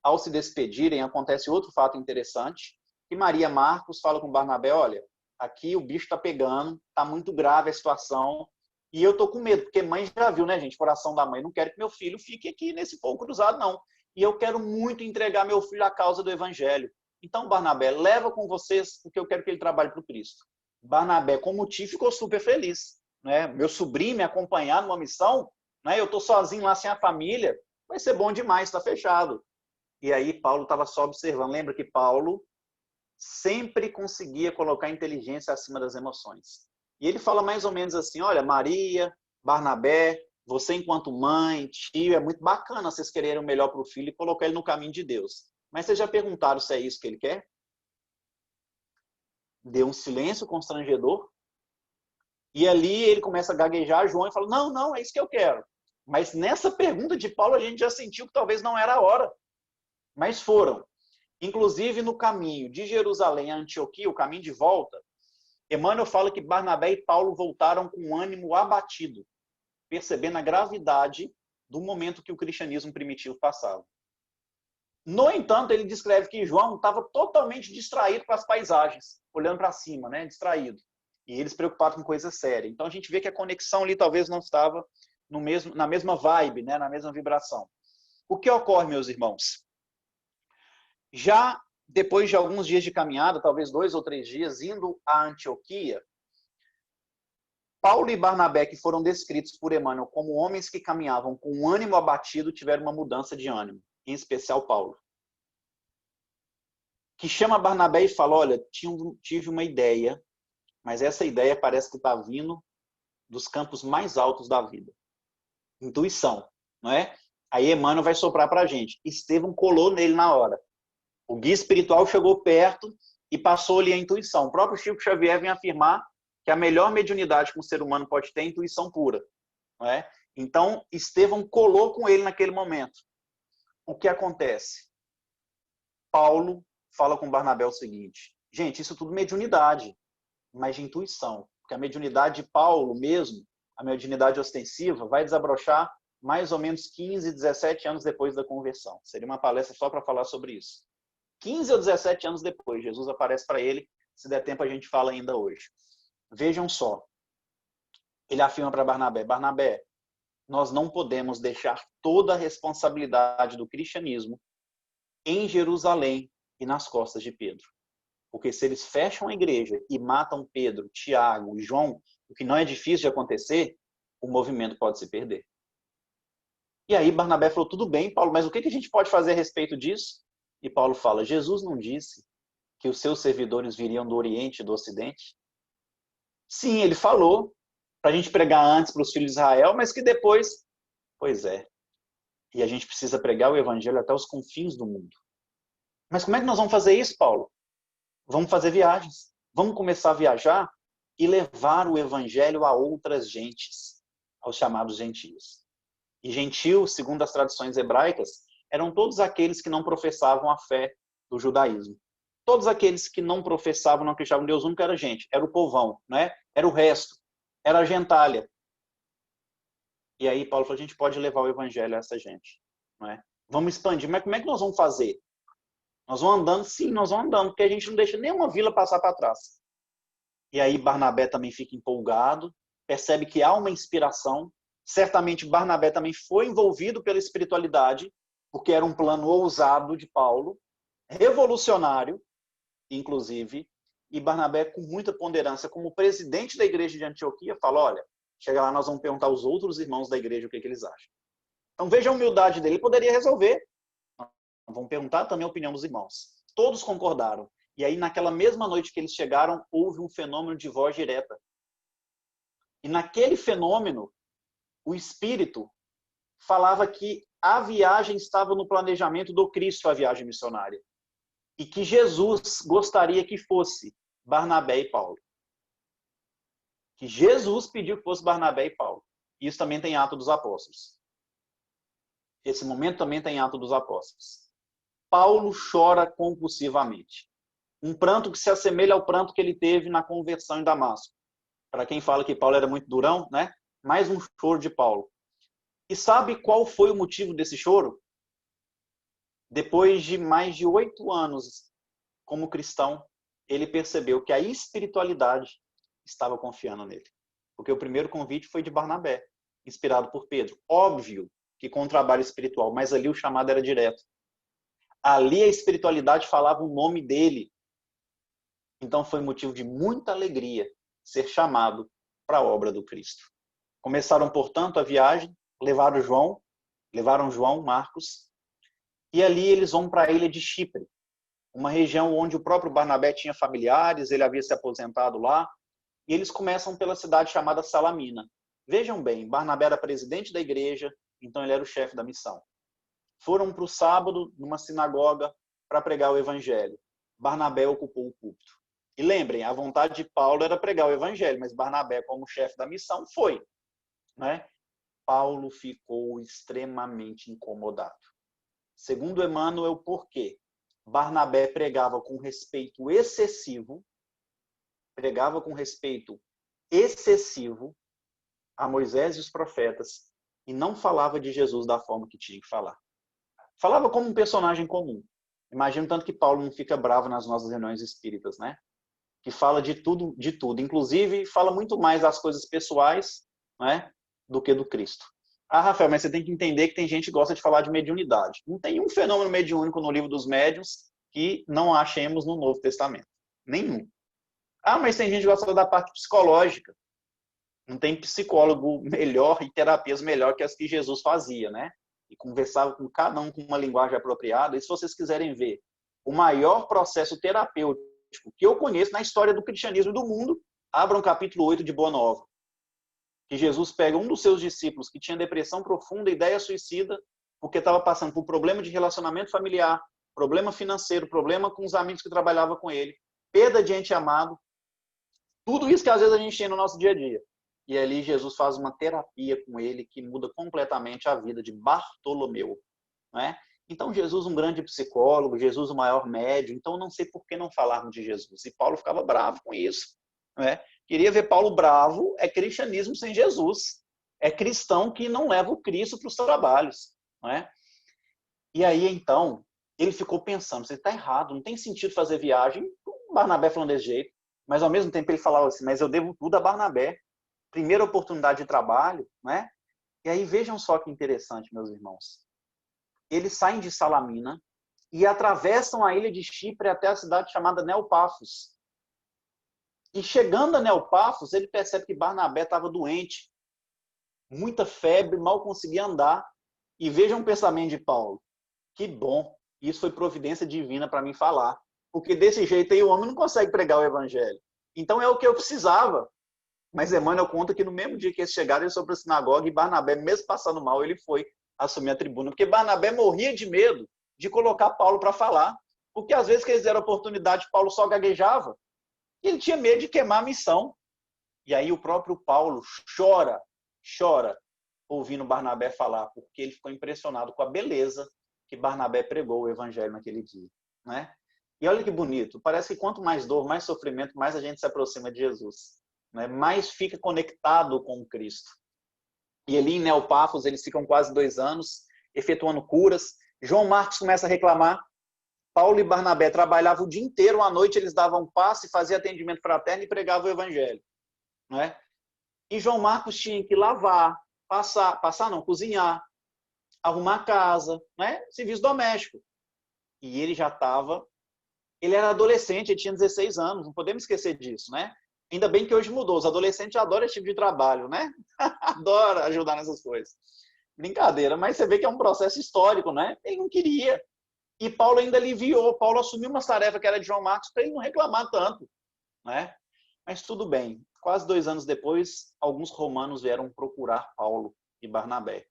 ao se despedirem, acontece outro fato interessante, que Maria Marcos fala com Barnabé: olha, aqui o bicho está pegando, está muito grave a situação, e eu estou com medo, porque mãe já viu, né, gente, coração da mãe, não quero que meu filho fique aqui nesse fogo cruzado, não. E eu quero muito entregar meu filho à causa do evangelho. Então, Barnabé, leva com vocês, porque eu quero que ele trabalhe para o Cristo. Barnabé, como tio, ficou super feliz. Né? Meu sobrinho me acompanhar numa missão, né? Eu estou sozinho lá sem a família, vai ser bom demais, está fechado. E aí Paulo estava só observando. Lembra que Paulo sempre conseguia colocar a inteligência acima das emoções. E ele fala mais ou menos assim: olha, Maria, Barnabé, você enquanto mãe, tio, é muito bacana vocês quererem o melhor para o filho e colocar ele no caminho de Deus. Mas vocês já perguntaram se é isso que ele quer? Deu um silêncio constrangedor. E ali ele começa a gaguejar, João, e fala: não, não, é isso que eu quero. Mas nessa pergunta de Paulo a gente já sentiu que talvez não era a hora. Mas foram. Inclusive no caminho de Jerusalém a Antioquia, o caminho de volta, Emmanuel fala que Barnabé e Paulo voltaram com o ânimo abatido, percebendo a gravidade do momento que o cristianismo primitivo passava. No entanto, ele descreve que João estava totalmente distraído com as paisagens, olhando para cima, né, distraído. E eles preocupados com coisa séria. Então a gente vê que a conexão ali talvez não estava na mesma vibe, né, na mesma vibração. O que ocorre, meus irmãos? Já depois de alguns dias de caminhada, talvez 2 ou 3 dias, indo a Antioquia, Paulo e Barnabé, que foram descritos por Emmanuel como homens que caminhavam com um ânimo abatido, tiveram uma mudança de ânimo, em especial Paulo. Que chama Barnabé e fala: olha, tive uma ideia, mas essa ideia parece que está vindo dos campos mais altos da vida. Intuição, não é? Aí Emmanuel vai soprar para a gente. Estevão colou nele na hora. O guia espiritual chegou perto e passou-lhe a intuição. O próprio Chico Xavier vem afirmar que a melhor mediunidade que um ser humano pode ter é a intuição pura. Não é? Então, Estevão colou com ele naquele momento. O que acontece? Paulo fala com Barnabé o seguinte: gente, isso tudo é mediunidade, mas de intuição. porque a mediunidade de Paulo mesmo, a mediunidade ostensiva, vai desabrochar mais ou menos 15, 17 anos depois da conversão. Seria uma palestra só para falar sobre isso. 15 ou 17 anos depois, Jesus aparece para ele, se der tempo a gente fala ainda hoje. Vejam só, ele afirma para Barnabé, Barnabé, nós não podemos deixar toda a responsabilidade do cristianismo em Jerusalém e nas costas de Pedro. Porque se eles fecham a igreja e matam Pedro, Tiago e João, o que não é difícil de acontecer, o movimento pode se perder. E aí Barnabé falou, tudo bem, Paulo, mas o que a gente pode fazer a respeito disso? E Paulo fala, Jesus não disse que os seus servidores viriam do Oriente e do Ocidente? Sim, ele falou para a gente pregar antes para os filhos de Israel, mas que depois, pois é, e a gente precisa pregar o evangelho até os confins do mundo. Mas como é que nós vamos fazer isso, Paulo? Vamos fazer viagens. Vamos começar a viajar e levar o evangelho a outras gentes, aos chamados gentios. E gentio, segundo as tradições hebraicas, eram todos aqueles que não professavam a fé do judaísmo. Todos aqueles que não professavam, não acreditavam em Deus único, era gente, era o povão, né? Era o resto, era a gentalha. E aí Paulo falou, a gente pode levar o evangelho a essa gente. Não é? Vamos expandir, mas como é que nós vamos fazer? Nós vamos andando? Sim, nós vamos andando, porque a gente não deixa nenhuma vila passar para trás. E aí Barnabé também fica empolgado, percebe que há uma inspiração. Certamente Barnabé também foi envolvido pela espiritualidade, porque era um plano ousado de Paulo, revolucionário, inclusive, e Barnabé, com muita ponderância, como presidente da igreja de Antioquia, fala, olha, chega lá, nós vamos perguntar aos outros irmãos da igreja o que eles acham. Então veja a humildade dele, ele poderia resolver. Vamos perguntar também a opinião dos irmãos. Todos concordaram. E aí, naquela mesma noite que eles chegaram, houve um fenômeno de voz direta. E naquele fenômeno, o Espírito falava que a viagem estava no planejamento do Cristo, a viagem missionária. E que Jesus gostaria que fosse Barnabé e Paulo. Que Jesus pediu que fosse Barnabé e Paulo. Isso também tem Atos dos Apóstolos. Esse momento também tem Atos dos Apóstolos. Paulo chora compulsivamente. Um pranto que se assemelha ao pranto que ele teve na conversão em Damasco. Para quem fala que Paulo era muito durão, né? Mais um choro de Paulo. E sabe qual foi o motivo desse choro? Depois de mais de 8 anos como cristão, ele percebeu que a espiritualidade estava confiando nele. Porque o primeiro convite foi de Barnabé, inspirado por Pedro. Óbvio que com o trabalho espiritual, mas ali o chamado era direto. Ali a espiritualidade falava o nome dele. Então foi motivo de muita alegria ser chamado para a obra do Cristo. Começaram, portanto, a viagem, levaram João, Marcos, e ali eles vão para a ilha de Chipre, uma região onde o próprio Barnabé tinha familiares, ele havia se aposentado lá, e eles começam pela cidade chamada Salamina. Vejam bem, Barnabé era presidente da igreja, então ele era o chefe da missão. Foram para o sábado, numa sinagoga, para pregar o evangelho. Barnabé ocupou o púlpito. E lembrem, a vontade de Paulo era pregar o evangelho, mas Barnabé, como chefe da missão, foi. Né? Paulo ficou extremamente incomodado. Segundo Emmanuel, por quê? Barnabé pregava com respeito excessivo a Moisés e os profetas e não falava de Jesus da forma que tinha que falar. Falava como um personagem comum. Imagino tanto que Paulo não fica bravo nas nossas reuniões espíritas, né? Que fala de tudo. Inclusive, fala muito mais das coisas pessoais, né, do que do Cristo. Ah, Rafael, mas você tem que entender que tem gente que gosta de falar de mediunidade. Não tem um fenômeno mediúnico no livro dos médiuns que não achemos no Novo Testamento. Nenhum. Ah, mas tem gente que gosta da parte psicológica. Não tem psicólogo melhor e terapias melhor que as que Jesus fazia, né? E conversava com cada um com uma linguagem apropriada. E se vocês quiserem ver o maior processo terapêutico que eu conheço na história do cristianismo e do mundo, abram o capítulo 8 de Boa Nova. Que Jesus pega um dos seus discípulos que tinha depressão profunda, ideia suicida, porque estava passando por problema de relacionamento familiar, problema financeiro, problema com os amigos que trabalhavam com ele, perda de ente amado, tudo isso que às vezes a gente tem no nosso dia a dia. E ali Jesus faz uma terapia com ele que muda completamente a vida de Bartolomeu. Não é? Então Jesus um grande psicólogo, Jesus o maior médium, então não sei por que não falarmos de Jesus. E Paulo ficava bravo com isso. Não é? Queria ver Paulo bravo, é cristianismo sem Jesus. É cristão que não leva o Cristo para os trabalhos. Não é? E aí, então, ele ficou pensando, você está errado, não tem sentido fazer viagem. O Barnabé falando desse jeito. Mas, ao mesmo tempo, ele falava assim, mas eu devo tudo a Barnabé. Primeira oportunidade de trabalho, né? E aí, vejam só que interessante, meus irmãos. Eles saem de Salamina e atravessam a ilha de Chipre até a cidade chamada Neopafos. E chegando a Neopafos, ele percebe que Barnabé estava doente, muita febre, mal conseguia andar. E vejam o pensamento de Paulo. Que bom, isso foi providência divina para mim falar. Porque desse jeito aí o homem não consegue pregar o evangelho. Então é o que eu precisava. Mas Emmanuel conta que no mesmo dia que eles chegaram, eles foram para a sinagoga e Barnabé, mesmo passando mal, ele foi assumir a tribuna. Porque Barnabé morria de medo de colocar Paulo para falar. Porque às vezes que eles deram oportunidade, Paulo só gaguejava. E ele tinha medo de queimar a missão. E aí o próprio Paulo chora ouvindo Barnabé falar, porque ele ficou impressionado com a beleza que Barnabé pregou o evangelho naquele dia. Né? E olha que bonito, parece que quanto mais dor, mais sofrimento, mais a gente se aproxima de Jesus. Né? Mais fica conectado com Cristo. E ali em Neopafos eles ficam quase 2 anos, efetuando curas. João Marcos começa a reclamar. Paulo e Barnabé trabalhavam o dia inteiro, à noite eles davam passe, faziam atendimento fraterno e pregavam o evangelho. Né? E João Marcos tinha que lavar, cozinhar, arrumar a casa, né? Serviço doméstico. E ele ele era adolescente, ele tinha 16 anos, não podemos esquecer disso, né? Ainda bem que hoje mudou, os adolescentes adoram esse tipo de trabalho, né? Adoram ajudar nessas coisas. Brincadeira, mas você vê que é um processo histórico, né? Ele não queria. E Paulo ainda aliviou, Paulo assumiu uma tarefa que era de João Marcos para ele não reclamar tanto, né? Mas tudo bem. Quase 2 anos depois, alguns romanos vieram procurar Paulo e Barnabé,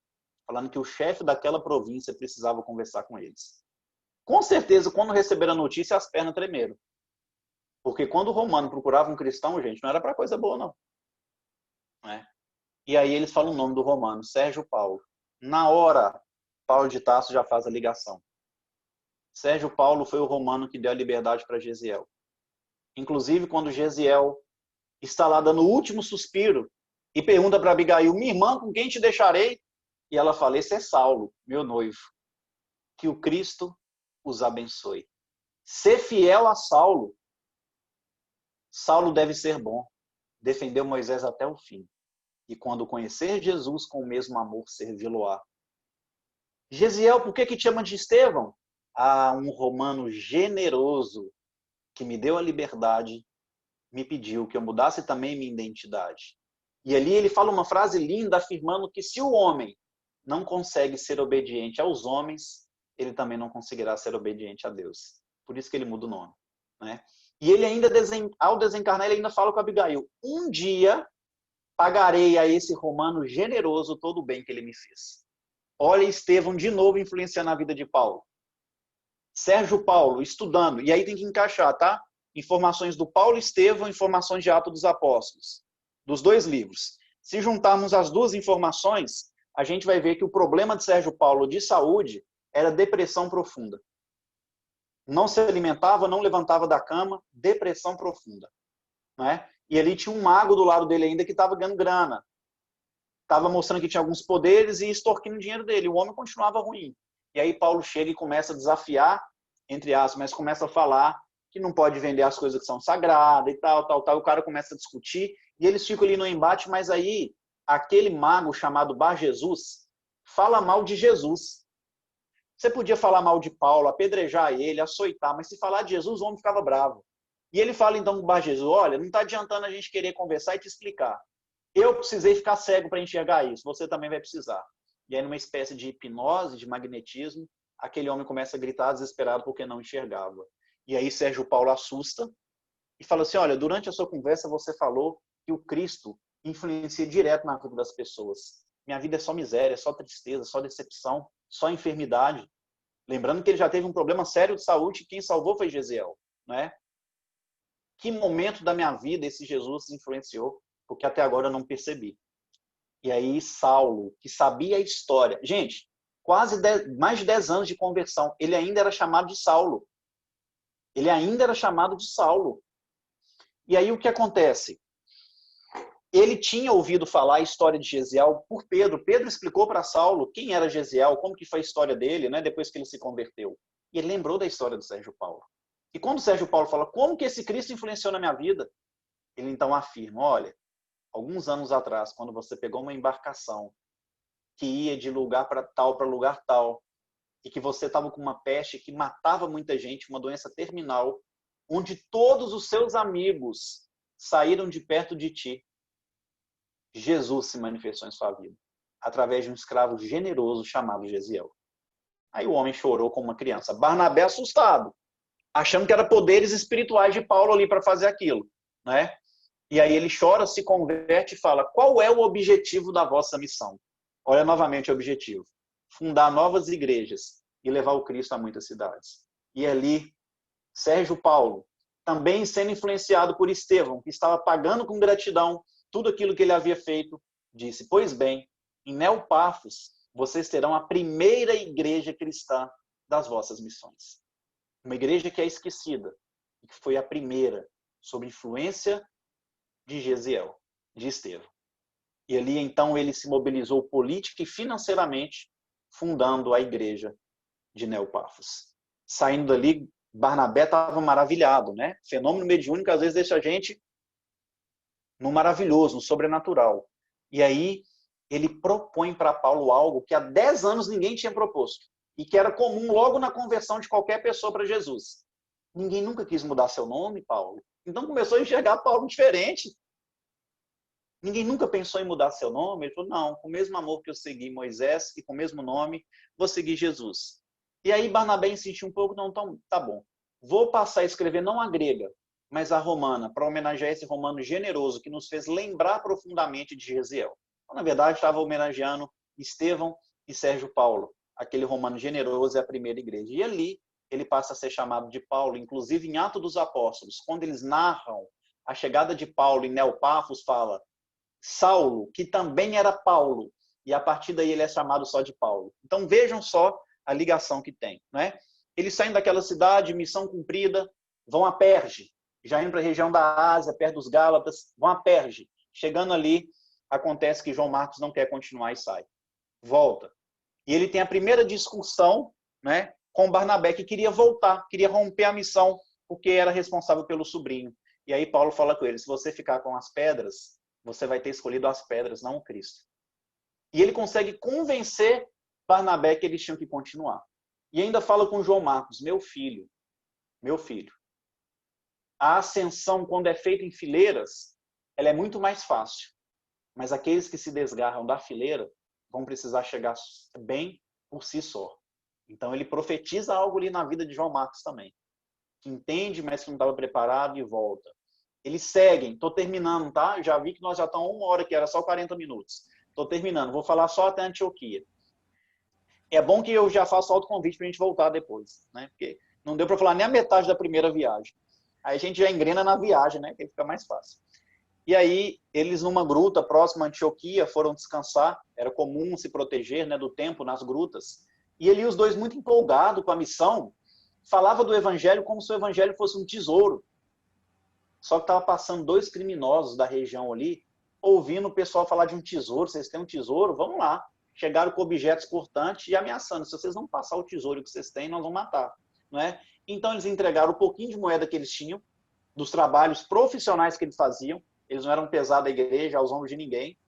falando que o chefe daquela província precisava conversar com eles. Com certeza, quando receberam a notícia, as pernas tremeram. Porque quando o romano procurava um cristão, gente, não era para coisa boa, não. Né? E aí eles falam o nome do romano, Sérgio Paulo. Na hora, Paulo de Tarso já faz a ligação. Sérgio Paulo foi o romano que deu a liberdade para Gesiel. Inclusive, quando Gesiel está lá dando o último suspiro e pergunta para Abigail, minha irmã, com quem te deixarei? E ela fala, esse é Saulo, meu noivo. Que o Cristo os abençoe. Ser fiel a Saulo. Saulo deve ser bom. Defendeu Moisés até o fim. E quando conhecer Jesus com o mesmo amor, servi-lo-á. Gesiel, por que te chama de Estevão? Ah, um romano generoso que me deu a liberdade, me pediu que eu mudasse também minha identidade. E ali ele fala uma frase linda afirmando que se o homem não consegue ser obediente aos homens, ele também não conseguirá ser obediente a Deus. Por isso que ele muda o nome. Né? E ele ainda, ao desencarnar, ele ainda fala com Abigail, um dia pagarei a esse romano generoso todo o bem que ele me fez. Olha Estevão de novo influenciando a vida de Paulo. Sérgio Paulo, estudando, e aí tem que encaixar, tá? Informações do Paulo e Estevão, informações de Atos dos Apóstolos, dos 2 livros. Se juntarmos as 2 informações, a gente vai ver que o problema de Sérgio Paulo de saúde era depressão profunda. Não se alimentava, não levantava da cama, depressão profunda. Né? E ali tinha um mago do lado dele ainda que estava ganhando grana. Estava mostrando que tinha alguns poderes e extorquindo o dinheiro dele. O homem continuava ruim. E aí Paulo chega e começa a desafiar, entre aspas, mas começa a falar que não pode vender as coisas que são sagradas e tal. O cara começa a discutir e eles ficam ali no embate, mas aí aquele mago chamado Bar Jesus fala mal de Jesus. Você podia falar mal de Paulo, apedrejar ele, açoitar, mas se falar de Jesus, o homem ficava bravo. E ele fala então com o Bar Jesus, olha, não está adiantando a gente querer conversar e te explicar. Eu precisei ficar cego para enxergar isso, você também vai precisar. E aí, numa espécie de hipnose, de magnetismo, aquele homem começa a gritar desesperado porque não enxergava. E aí Sérgio Paulo assusta e fala assim, olha, durante a sua conversa você falou que o Cristo influencia direto na vida das pessoas. Minha vida é só miséria, só tristeza, só decepção, só enfermidade. Lembrando que ele já teve um problema sério de saúde e quem salvou foi Gesiel. Né? Que momento da minha vida esse Jesus influenciou? Porque até agora eu não percebi. E aí Saulo, que sabia a história. Gente, mais de 10 anos de conversão, ele ainda era chamado de Saulo. Ele ainda era chamado de Saulo. E aí o que acontece? ele tinha ouvido falar a história de Gesiel por Pedro. Pedro explicou para Saulo quem era Gesiel, como que foi a história dele, né, depois que ele se converteu. E ele lembrou da história do Sérgio Paulo. E quando o Sérgio Paulo fala, como que esse Cristo influenciou na minha vida? Ele então afirma, olha, alguns anos atrás, quando você pegou uma embarcação que ia de lugar para lugar tal, e que você estava com uma peste que matava muita gente, uma doença terminal, onde todos os seus amigos saíram de perto de ti, Jesus se manifestou em sua vida, através de um escravo generoso chamado Gesiel. Aí o homem chorou como uma criança. Barnabé assustado, achando que eram poderes espirituais de Paulo ali para fazer aquilo, né? E aí ele chora, se converte e fala, qual é o objetivo da vossa missão? Olha novamente o objetivo. Fundar novas igrejas e levar o Cristo a muitas cidades. E ali, Sérgio Paulo, também sendo influenciado por Estevão, que estava pagando com gratidão tudo aquilo que ele havia feito, disse, pois bem, em Neopafos, vocês terão a primeira igreja cristã das vossas missões. Uma igreja que é esquecida, que foi a primeira, sob influência de Gesiel, de Estevão. E ali, então, ele se mobilizou política e financeiramente, fundando a igreja de Neopafos. Saindo dali, Barnabé estava maravilhado, né? Fenômeno mediúnico, às vezes, deixa a gente no maravilhoso, no sobrenatural. E aí, ele propõe para Paulo algo que há 10 anos ninguém tinha proposto. E que era comum logo na conversão de qualquer pessoa para Jesus. Ninguém nunca quis mudar seu nome, Paulo. Então começou a enxergar Paulo diferente. Ninguém nunca pensou em mudar seu nome. Ele falou, não, com o mesmo amor que eu segui Moisés e com o mesmo nome, vou seguir Jesus. E aí Barnabé insistiu um pouco, não, então, tá bom. Vou passar a escrever não a grega, mas a romana, para homenagear esse romano generoso que nos fez lembrar profundamente de Gesiel. Então, na verdade, estava homenageando Estevão e Sérgio Paulo, aquele romano generoso e a primeira igreja. E ali ele passa a ser chamado de Paulo, inclusive em Atos dos Apóstolos, quando eles narram a chegada de Paulo em Neopafos, fala Saulo, que também era Paulo, e a partir daí ele é chamado só de Paulo. Então vejam só a ligação que tem, né? Eles saem daquela cidade, missão cumprida, vão a Perge, já indo para a região da Ásia, perto dos Gálatas, vão a Perge. Chegando ali, acontece que João Marcos não quer continuar e sai. Volta. E ele tem a primeira discussão, né, com Barnabé, que queria voltar, queria romper a missão, porque era responsável pelo sobrinho. E aí Paulo fala com ele, se você ficar com as pedras, você vai ter escolhido as pedras, não o Cristo. E ele consegue convencer Barnabé que eles tinham que continuar. E ainda fala com João Marcos, meu filho, a ascensão, quando é feita em fileiras, ela é muito mais fácil. Mas aqueles que se desgarram da fileira vão precisar chegar bem por si só. Então ele profetiza algo ali na vida de João Marcos também. Que entende, mas que não estava preparado e volta. Eles seguem, estou terminando, tá? Já vi que nós já estamos 1 hora, que era só 40 minutos. Estou terminando, vou falar só até Antioquia. É bom que eu já faço autoconvite para a gente voltar depois, né? Porque não deu para falar nem a metade da primeira viagem. Aí a gente já engrena na viagem, né? Que aí fica mais fácil. E aí, eles numa gruta próxima a Antioquia foram descansar. Era comum se proteger, né, do tempo nas grutas. E ali os dois, muito empolgados com a missão, falava do evangelho como se o evangelho fosse um tesouro. Só que estava passando 2 criminosos da região ali, ouvindo o pessoal falar de um tesouro. Vocês têm um tesouro? Vamos lá. Chegaram com objetos cortantes e ameaçando. Se vocês não passar o tesouro que vocês têm, nós vamos matar. Não é? Então eles entregaram o pouquinho de moeda que eles tinham, dos trabalhos profissionais que eles faziam. Eles não eram pesados da igreja, aos ombros de ninguém.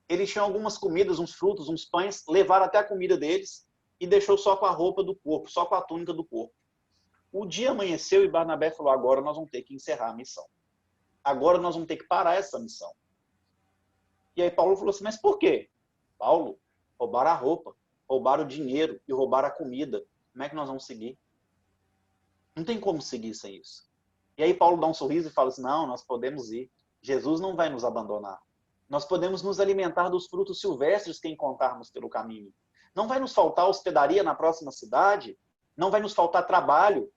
Eles tinham algumas comidas, uns frutos, uns pães, levaram até a comida deles e deixou só com a roupa do corpo, só com a túnica do corpo. O dia amanheceu e Barnabé falou, agora nós vamos ter que encerrar a missão. Agora nós vamos ter que parar essa missão. E aí Paulo falou assim, mas por quê? Paulo, roubaram a roupa, roubaram o dinheiro e roubaram a comida. Como é que nós vamos seguir? Não tem como seguir sem isso. E aí Paulo dá um sorriso e fala assim, não, nós podemos ir. Jesus não vai nos abandonar. Nós podemos nos alimentar dos frutos silvestres que encontrarmos pelo caminho. Não vai nos faltar hospedaria na próxima cidade. Não vai nos faltar trabalho.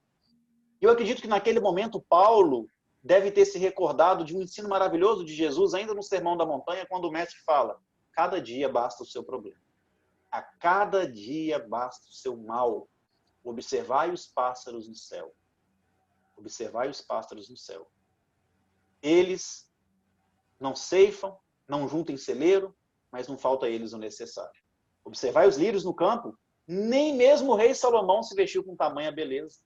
Eu acredito que naquele momento Paulo deve ter se recordado de um ensino maravilhoso de Jesus, ainda no Sermão da Montanha, quando o mestre fala, cada dia basta o seu problema. A cada dia basta o seu mal. Observai os pássaros no céu. Observai os pássaros no céu. Eles não ceifam, não juntem celeiro, mas não falta a eles o necessário. Observai os lírios no campo, nem mesmo o rei Salomão se vestiu com tamanha beleza.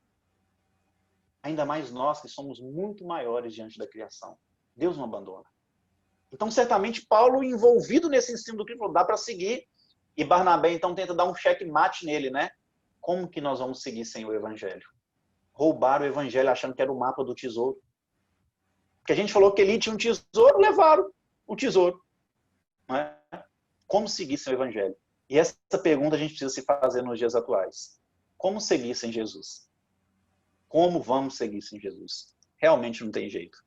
Ainda mais nós, que somos muito maiores diante da criação. Deus não abandona. Então, certamente, Paulo, envolvido nesse ensino do Cristo, dá para seguir. E Barnabé, então, tenta dar um checkmate nele, né? Como que nós vamos seguir sem o evangelho? Roubaram o evangelho achando que era o mapa do tesouro. Porque a gente falou que ele tinha um tesouro, levaram o tesouro. Não é? Como seguir sem o evangelho? E essa pergunta a gente precisa se fazer nos dias atuais. Como seguir sem Jesus? Como vamos seguir sem Jesus? Realmente não tem jeito.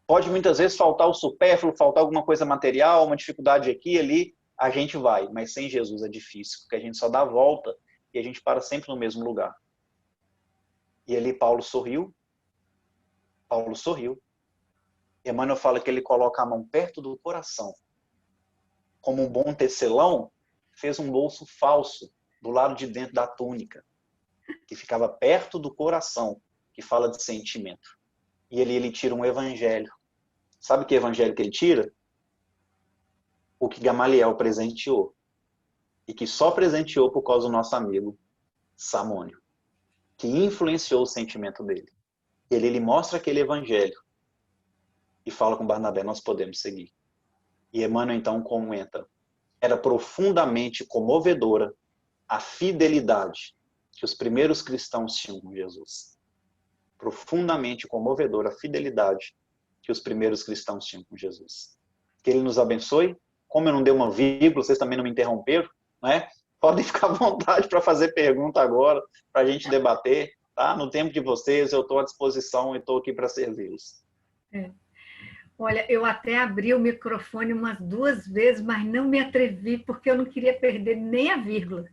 Pode muitas vezes faltar o supérfluo, faltar alguma coisa material, uma dificuldade aqui e ali, a gente vai, mas sem Jesus é difícil, porque a gente só dá a volta e a gente para sempre no mesmo lugar. E ali Paulo sorriu. Emmanuel fala que ele coloca a mão perto do coração. Como um bom tecelão, fez um bolso falso do lado de dentro da túnica, que ficava perto do coração, que fala de sentimento. E ali ele tira um evangelho. Sabe que evangelho que ele tira? O que Gamaliel presenteou. E que só presenteou por causa do nosso amigo Samônio, que influenciou o sentimento dele. Ele mostra aquele evangelho e fala com Barnabé, nós podemos seguir. E Emmanuel então comenta, era profundamente comovedora a fidelidade que os primeiros cristãos tinham com Jesus. Profundamente comovedora a fidelidade que os primeiros cristãos tinham com Jesus. Que ele nos abençoe. Como eu não dei uma vírgula, vocês também não me interromperam, né? Podem ficar à vontade para fazer pergunta agora, para a gente debater, tá? No tempo de vocês, eu estou à disposição e estou aqui para servi-los. Olha, eu até abri o microfone umas 2 vezes, mas não me atrevi, porque eu não queria perder nem a vírgula.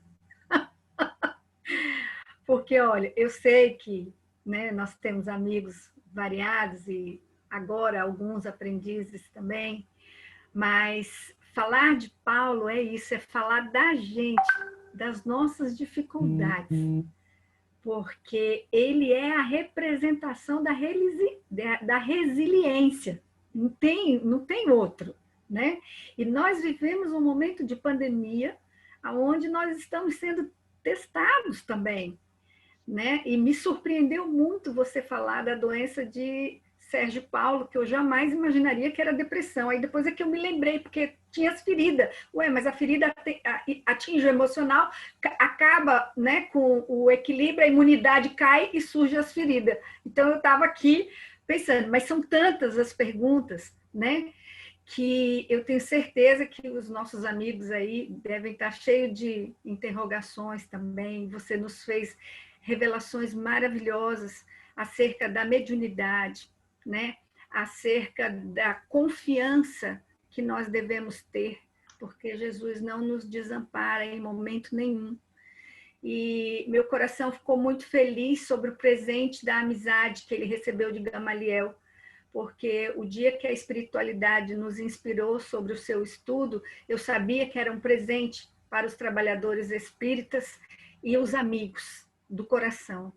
Porque, olha, eu sei que, né, nós temos amigos variados e agora alguns aprendizes também, mas falar de Paulo é isso, é falar da gente, das nossas dificuldades, porque ele é a representação da resiliência, não tem outro, né? E nós vivemos um momento de pandemia, onde nós estamos sendo testados também, né? E me surpreendeu muito você falar da doença de Sérgio Paulo, que eu jamais imaginaria que era depressão. Aí depois é que eu me lembrei, porque tinha as feridas. Ué, mas a ferida atinge o emocional, acaba, né, com o equilíbrio, a imunidade cai e surge as feridas. Então eu estava aqui pensando, mas são tantas as perguntas, né, que eu tenho certeza que os nossos amigos aí devem estar cheios de interrogações também. Você nos fez revelações maravilhosas acerca da mediunidade, né? Acerca da confiança que nós devemos ter, porque Jesus não nos desampara em momento nenhum. E meu coração ficou muito feliz sobre o presente da amizade que ele recebeu de Gamaliel, porque o dia que a espiritualidade nos inspirou sobre o seu estudo, eu sabia que era um presente para os trabalhadores espíritas e os amigos do coração.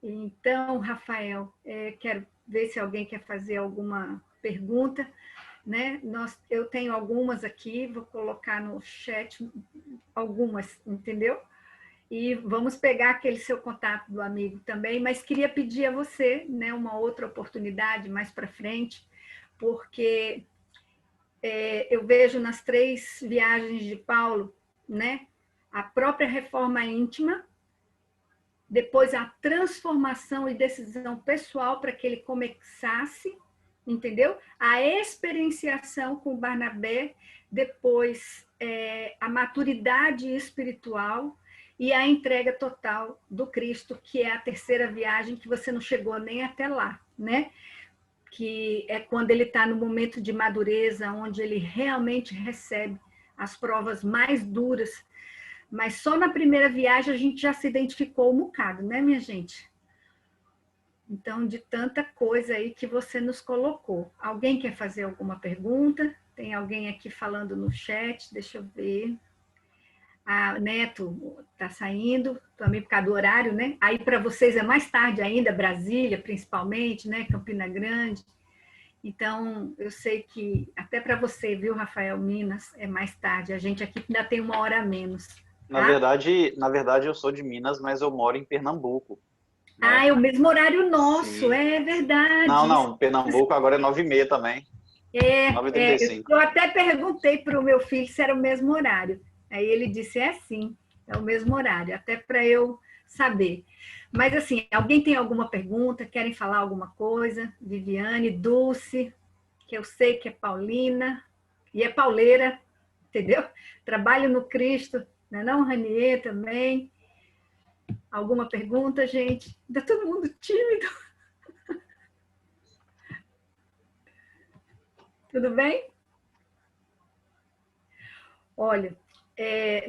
Então, Rafael, quero ver se alguém quer fazer alguma pergunta, né? Eu tenho algumas aqui, vou colocar no chat algumas, entendeu? E vamos pegar aquele seu contato do amigo também, mas queria pedir a você, né, uma outra oportunidade mais para frente, porque eu vejo nas 3 viagens de Paulo, né, a própria reforma íntima, depois a transformação e decisão pessoal para que ele começasse, entendeu? A experienciação com Barnabé, depois a maturidade espiritual e a entrega total do Cristo, que é a 3ª viagem, que você não chegou nem até lá, né? Que é quando ele está no momento de madureza, onde ele realmente recebe as provas mais duras. Mas só na primeira viagem a gente já se identificou um bocado, né, minha gente? Então, de tanta coisa aí que você nos colocou. Alguém quer fazer alguma pergunta? Tem alguém aqui falando no chat, deixa eu ver. A Neto está saindo, também por causa do horário, né? Aí para vocês é mais tarde ainda, Brasília, principalmente, né? Campina Grande. Então, eu sei que até para você, viu, Rafael, Minas, é mais tarde. A gente aqui ainda tem 1 hora a menos, tá? Na verdade eu sou de Minas, mas eu moro em Pernambuco, Ah, né? é o mesmo horário nosso, Sim. é Não, verdade. não, Pernambuco agora é 9h30 também. 9h35. Eu até perguntei para o meu filho se era o mesmo horário. Aí ele disse, é sim, é o mesmo horário, até para eu saber. Mas assim, alguém tem alguma pergunta? Querem falar alguma coisa? Viviane, Dulce, que eu sei que é Paulina, e é pauleira, entendeu? Trabalho no Cristo, não é não, Ranier também? Alguma pergunta, gente? Está todo mundo tímido. Tudo bem? Olha,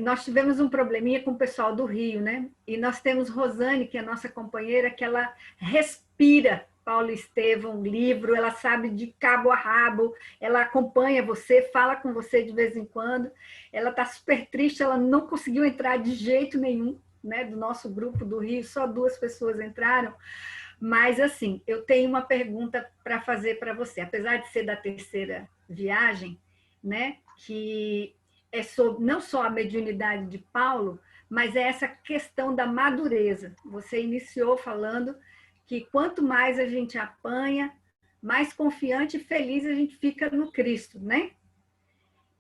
nós tivemos um probleminha com o pessoal do Rio, né? E nós temos Rosane, que é a nossa companheira, que ela respira Paulo Estevão, livro, ela sabe de cabo a rabo, ela acompanha você, fala com você de vez em quando. Ela está super triste, ela não conseguiu entrar de jeito nenhum, né? Do nosso grupo do Rio, só 2 pessoas entraram. Mas, assim, eu tenho uma pergunta para fazer para você. Apesar de ser da terceira viagem, né, que é sobre, não só a mediunidade de Paulo, mas é essa questão da madureza. Você iniciou falando que quanto mais a gente apanha, mais confiante e feliz a gente fica no Cristo, né?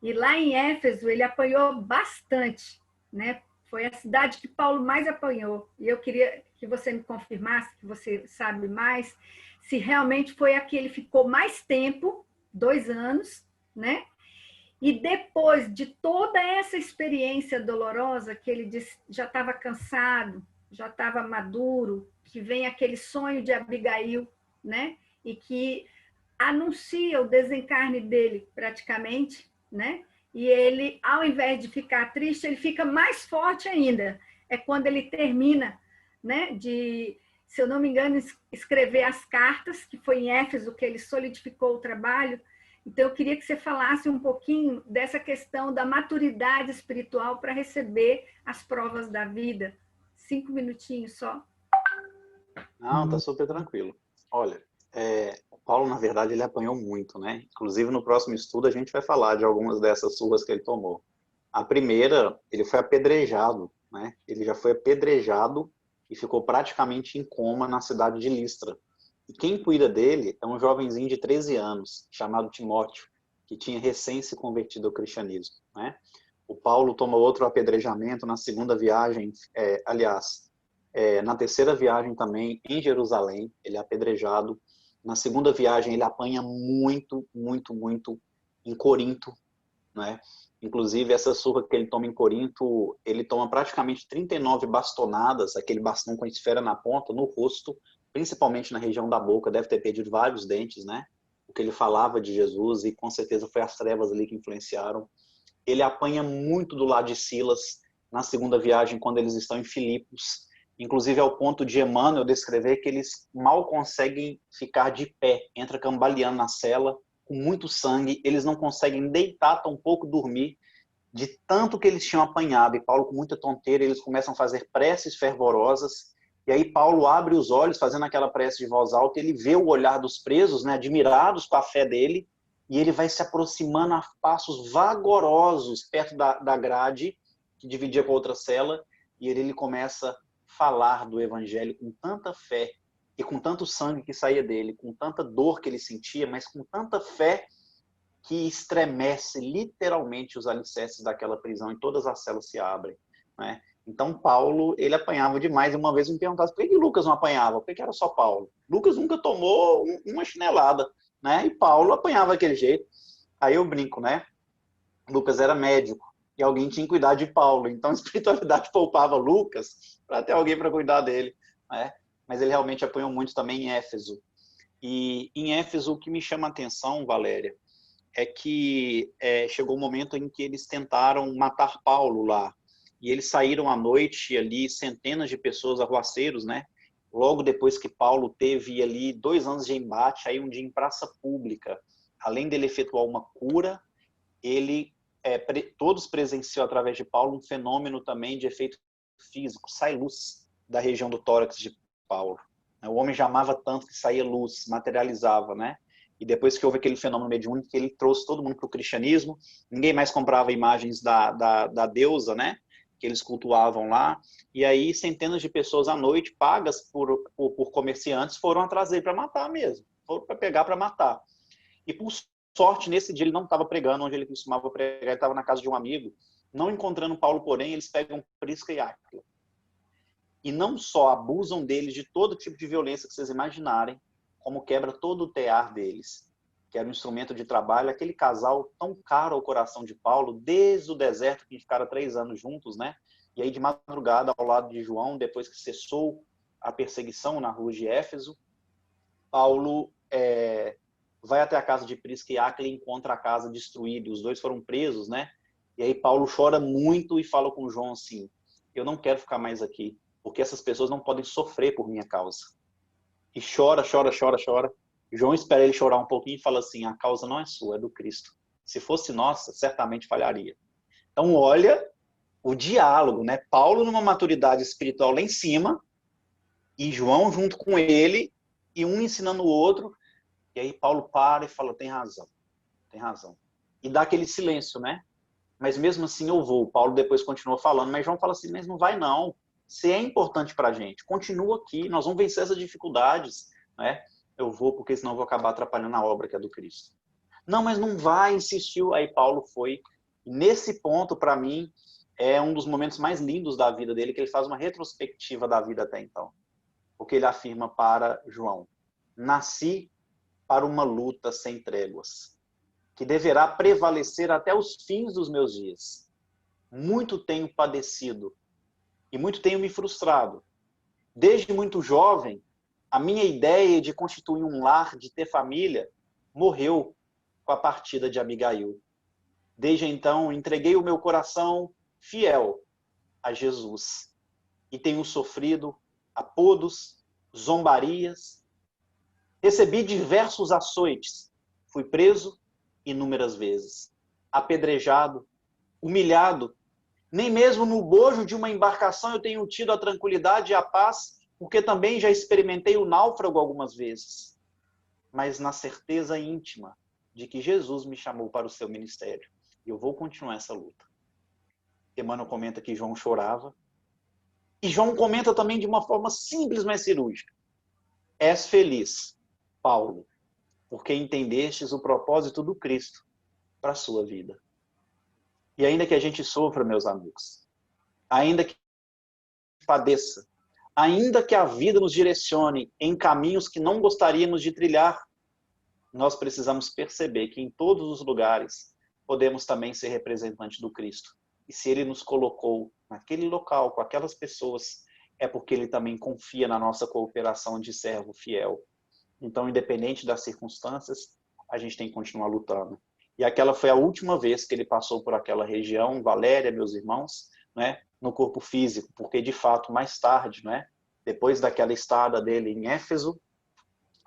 E lá em Éfeso ele apanhou bastante, né? Foi a cidade que Paulo mais apanhou. E eu queria que você me confirmasse, que você sabe mais, se realmente foi a que ele ficou mais tempo, 2 anos, né? E depois de toda essa experiência dolorosa, que ele disse, já estava cansado, já estava maduro, que vem aquele sonho de Abigail, né? E que anuncia o desencarne dele praticamente, né? E ele, ao invés de ficar triste, ele fica mais forte ainda. É quando ele termina, né? De, se eu não me engano, escrever as cartas, que foi em Éfeso que ele solidificou o trabalho. Então, eu queria que você falasse um pouquinho dessa questão da maturidade espiritual para receber as provas da vida. 5 minutinhos só. Não, tá super tranquilo. Olha, o Paulo, na verdade, ele apanhou muito, né? Inclusive, no próximo estudo, a gente vai falar de algumas dessas surras que ele tomou. A primeira, ele foi apedrejado, né? Ele já foi apedrejado e ficou praticamente em coma na cidade de Listra. E quem cuida dele é um jovenzinho de 13 anos, chamado Timóteo, que tinha recém se convertido ao cristianismo, né? O Paulo tomou outro apedrejamento na segunda viagem, aliás, na terceira viagem também, em Jerusalém, ele é apedrejado. Na segunda viagem, ele apanha muito, muito, muito em Corinto, né? Inclusive, essa surra que ele toma em Corinto, ele toma praticamente 39 bastonadas, aquele bastão com a esfera na ponta, no rosto, principalmente na região da boca, deve ter perdido vários dentes, né? O que ele falava de Jesus, e com certeza foi as trevas ali que influenciaram. Ele apanha muito do lado de Silas na segunda viagem, quando eles estão em Filipos, inclusive ao ponto de Emmanuel descrever que eles mal conseguem ficar de pé, entra cambaleando na cela, com muito sangue, eles não conseguem deitar, tampouco dormir, de tanto que eles tinham apanhado. E Paulo, com muita tonteira, eles começam a fazer preces fervorosas, e aí Paulo abre os olhos, fazendo aquela prece de voz alta, ele vê o olhar dos presos, né, admirados com a fé dele, e ele vai se aproximando a passos vagarosos perto da grade, que dividia com a outra cela, e ele começa a falar do evangelho com tanta fé, e com tanto sangue que saía dele, com tanta dor que ele sentia, mas com tanta fé que estremece literalmente os alicerces daquela prisão e todas as celas se abrem, né? Então Paulo, ele apanhava demais. E uma vez me perguntaram por que Lucas não apanhava? Por que era só Paulo? Lucas nunca tomou uma chinelada, né? E Paulo apanhava daquele jeito. Aí eu brinco, né? Lucas era médico e alguém tinha que cuidar de Paulo. Então a espiritualidade poupava Lucas para ter alguém para cuidar dele, né? Mas ele realmente apanhou muito também em Éfeso. E em Éfeso, o que me chama a atenção, Valéria, é que chegou um momento em que eles tentaram matar Paulo lá. E eles saíram à noite ali, centenas de pessoas, arruaceiros, né? Logo depois que Paulo teve ali 2 anos de embate, aí um dia em praça pública, além dele efetuar uma cura, ele todos presenciam através de Paulo um fenômeno também de efeito físico, sai luz da região do tórax de Paulo. O homem já amava tanto que saía luz, materializava, né? E depois que houve aquele fenômeno mediúnico, ele trouxe todo mundo para o cristianismo, ninguém mais comprava imagens da deusa, né? Que eles cultuavam lá. E aí centenas de pessoas à noite, pagas por comerciantes, foram atrás dele para matar mesmo. Foram para pegar para matar. E por sorte, nesse dia ele não estava pregando onde ele costumava pregar, ele estava na casa de um amigo. Não encontrando Paulo, porém, eles pegam Prisca e Áquila. E não só abusam deles de todo tipo de violência que vocês imaginarem, como quebra todo o tear deles, que era um instrumento de trabalho, aquele casal tão caro ao coração de Paulo, desde o deserto, que ficaram 3 anos juntos, né? E aí de madrugada, ao lado de João, depois que cessou a perseguição na rua de Éfeso, Paulo vai até a casa de Prisca e Áquila e encontra a casa destruída, e os dois foram presos, né? E aí Paulo chora muito e fala com João assim, eu não quero ficar mais aqui, porque essas pessoas não podem sofrer por minha causa. E chora, chora, chora, chora. João espera ele chorar um pouquinho e fala assim, a causa não é sua, é do Cristo. Se fosse nossa, certamente falharia. Então, olha o diálogo, né? Paulo numa maturidade espiritual lá em cima, e João junto com ele, e um ensinando o outro, e aí Paulo para e fala, tem razão, tem razão. E dá aquele silêncio, né? Mas mesmo assim eu vou. Paulo depois continua falando, mas João fala assim, mas não vai não. Você é importante para a gente, continua aqui, nós vamos vencer essas dificuldades, né? Eu vou porque senão eu vou acabar atrapalhando a obra que é do Cristo. Não, mas não vai, insistiu. Aí Paulo foi. Nesse ponto, para mim, é um dos momentos mais lindos da vida dele, que ele faz uma retrospectiva da vida até então. Porque ele afirma para João, nasci para uma luta sem tréguas, que deverá prevalecer até os fins dos meus dias. Muito tenho padecido e muito tenho me frustrado. Desde muito jovem, a minha ideia de constituir um lar, de ter família, morreu com a partida de Abigail. Desde então, entreguei o meu coração fiel a Jesus e tenho sofrido apodos, zombarias, recebi diversos açoites, fui preso inúmeras vezes, apedrejado, humilhado. Nem mesmo no bojo de uma embarcação eu tenho tido a tranquilidade e a paz, porque também já experimentei o náufrago algumas vezes. Mas na certeza íntima de que Jesus me chamou para o seu ministério. E eu vou continuar essa luta. Emmanuel comenta que João chorava. E João comenta também de uma forma simples, mas cirúrgica. És feliz, Paulo, porque entendestes o propósito do Cristo para a sua vida. E ainda que a gente sofra, meus amigos, ainda que padeça, ainda que a vida nos direcione em caminhos que não gostaríamos de trilhar, nós precisamos perceber que em todos os lugares podemos também ser representantes do Cristo. E se Ele nos colocou naquele local, com aquelas pessoas, é porque Ele também confia na nossa cooperação de servo fiel. Então, independente das circunstâncias, a gente tem que continuar lutando. E aquela foi a última vez que ele passou por aquela região, Valéria, meus irmãos, né, no corpo físico, porque de fato, mais tarde, né, depois daquela estada dele em Éfeso,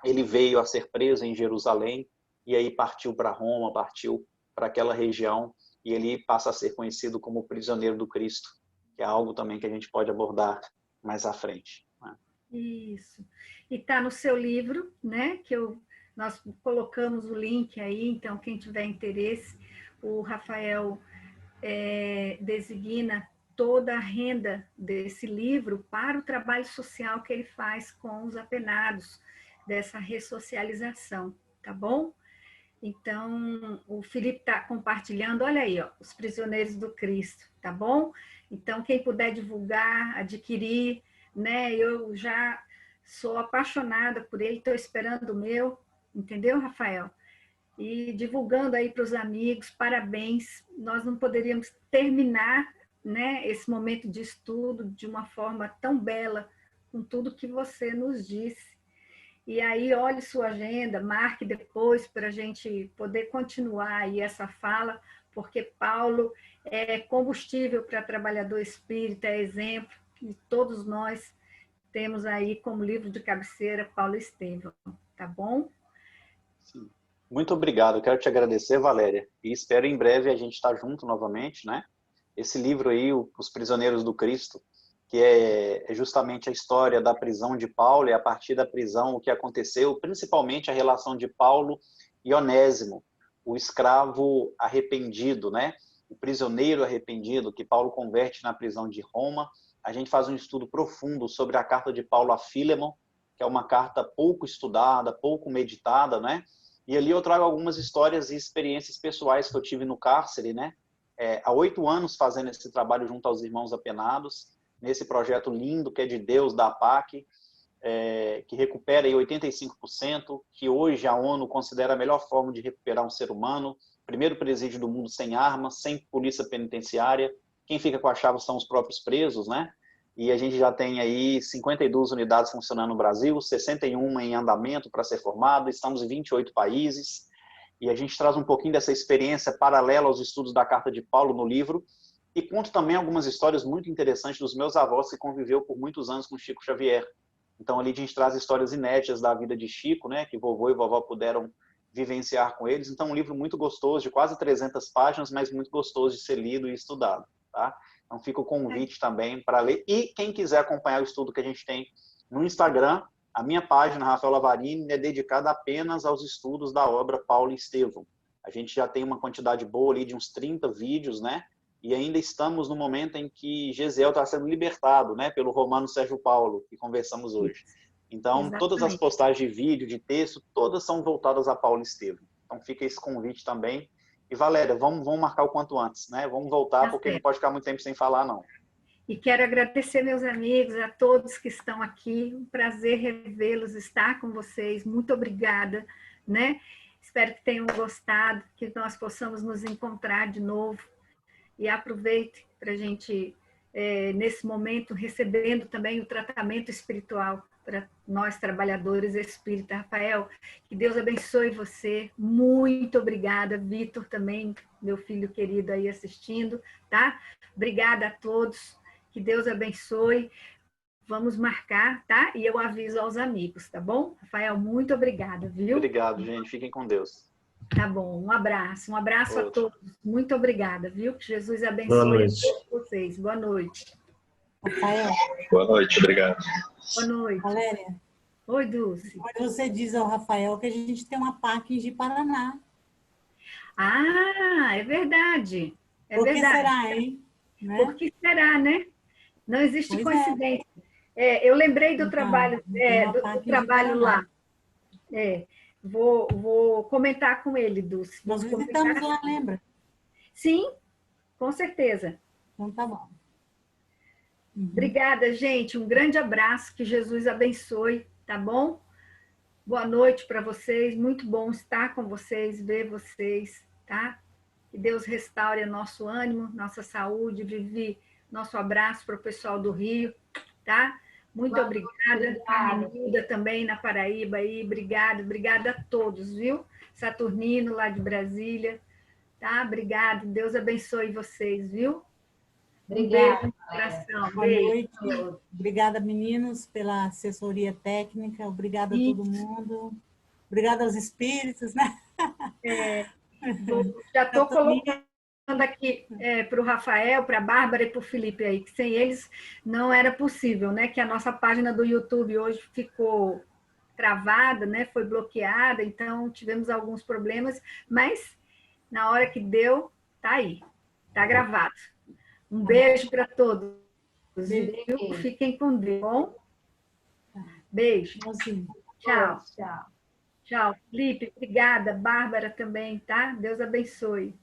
ele veio a ser preso em Jerusalém, e aí partiu para Roma, partiu para aquela região, e ele passa a ser conhecido como prisioneiro do Cristo, que é algo também que a gente pode abordar mais à frente. Né? Isso. E está no seu livro, né? Nós colocamos o link aí, então quem tiver interesse, o Rafael designa toda a renda desse livro para o trabalho social que ele faz com os apenados, dessa ressocialização, tá bom? Então, o Felipe está compartilhando, olha aí, ó, Os Prisioneiros do Cristo, tá bom? Então, quem puder divulgar, adquirir, né? Eu já sou apaixonada por ele, estou esperando o meu, entendeu, Rafael? E divulgando aí para os amigos, parabéns. Nós não poderíamos terminar, né, esse momento de estudo de uma forma tão bela, com tudo que você nos disse. E aí, olhe sua agenda, marque depois para a gente poder continuar aí essa fala, porque Paulo é combustível para trabalhador espírita, é exemplo, e todos nós temos aí como livro de cabeceira Paulo Estevão, tá bom? Sim. Muito obrigado, quero te agradecer, Valéria, e espero em breve a gente estar junto novamente, né? Esse livro aí, Os Prisioneiros do Cristo, que é justamente a história da prisão de Paulo, e a partir da prisão o que aconteceu, principalmente a relação de Paulo e Onésimo, o escravo arrependido, né? O prisioneiro arrependido que Paulo converte na prisão de Roma. A gente faz um estudo profundo sobre a carta de Paulo a Filemon, que é uma carta pouco estudada, pouco meditada, né? E ali eu trago algumas histórias e experiências pessoais que eu tive no cárcere, né? Há 8 anos fazendo esse trabalho junto aos irmãos apenados, nesse projeto lindo que é de Deus, da APAC, que recupera aí 85%, que hoje a ONU considera a melhor forma de recuperar um ser humano, primeiro presídio do mundo sem armas, sem polícia penitenciária, quem fica com a chave são os próprios presos, né? E a gente já tem aí 52 unidades funcionando no Brasil, 61 em andamento para ser formado, estamos em 28 países, e a gente traz um pouquinho dessa experiência paralela aos estudos da Carta de Paulo no livro, e conto também algumas histórias muito interessantes dos meus avós que conviveu por muitos anos com Chico Xavier. Então ali a gente traz histórias inéditas da vida de Chico, né, que vovô e vovó puderam vivenciar com eles. Então um livro muito gostoso, de quase 300 páginas, mas muito gostoso de ser lido e estudado, tá? Então fica o convite também para ler. E quem quiser acompanhar o estudo que a gente tem no Instagram, a minha página, Rafael Lavarini, é dedicada apenas aos estudos da obra Paulo e Estevão. A gente já tem uma quantidade boa ali de uns 30 vídeos, né? E ainda estamos no momento em que Gesiel está sendo libertado, né, pelo romano Sérgio Paulo, que conversamos hoje. Então, Exatamente. todas as postagens de vídeo, de texto, todas são voltadas a Paulo e Estevão. Então, fica esse convite também. E, Valéria, vamos marcar o quanto antes, né? Vamos voltar, porque não pode ficar muito tempo sem falar, não. E quero agradecer, meus amigos, a todos que estão aqui. Um prazer revê-los, estar com vocês. Muito obrigada, né? Espero que tenham gostado, que nós possamos nos encontrar de novo. E aproveite para a gente, nesse momento, recebendo também o tratamento espiritual para nós, trabalhadores espíritas. Rafael, que Deus abençoe você. Muito obrigada. Vitor também, meu filho querido aí assistindo, tá? Obrigada a todos. Que Deus abençoe. Vamos marcar, tá? E eu aviso aos amigos, tá bom? Rafael, muito obrigada, viu? Obrigado, gente. Fiquem com Deus. Tá bom, um abraço a todos. Muito obrigada, viu? Que Jesus abençoe Boa noite. a todos vocês. Boa noite. Rafael. Boa noite, obrigado. Boa noite. Valéria. Oi, Dulce. Você diz ao Rafael que a gente tem uma PAC de Paraná. Ah, é verdade. É Por que verdade. será, hein? Né? Por que será, né? Não existe Pois coincidência. Eu lembrei do Então, trabalho, tem uma do PAC de trabalho Paraná. lá. Vou comentar com ele, Dulce. Nós Vamos visitamos comentar. lá, lembra? Sim, com certeza. Então tá bom. Obrigada, gente. Um grande abraço. Que Jesus abençoe, tá bom? Boa noite para vocês. Muito bom estar com vocês, ver vocês, tá? Que Deus restaure nosso ânimo, nossa saúde. Vivi, nosso abraço para o pessoal do Rio, tá? Muito obrigada. Carmenilda também na Paraíba aí. Obrigada a todos, viu? Saturnino lá de Brasília, tá? Obrigada. Deus abençoe vocês, viu? Obrigada. Um beijo, Boa noite. Obrigada, meninos, pela assessoria técnica. Obrigada a todo mundo. Obrigada aos espíritos, né? Já estou colocando aqui para o Rafael, para a Bárbara e para o Felipe aí, que sem eles não era possível, né? Que a nossa página do YouTube hoje ficou travada, né? Foi bloqueada, então tivemos alguns problemas, mas na hora que deu, tá aí, tá gravado. Um beijo para todos. Viu? Fiquem com Deus. Bom? Beijo. Tchau. Tchau. Tchau. Felipe, obrigada. Bárbara também, tá? Deus abençoe.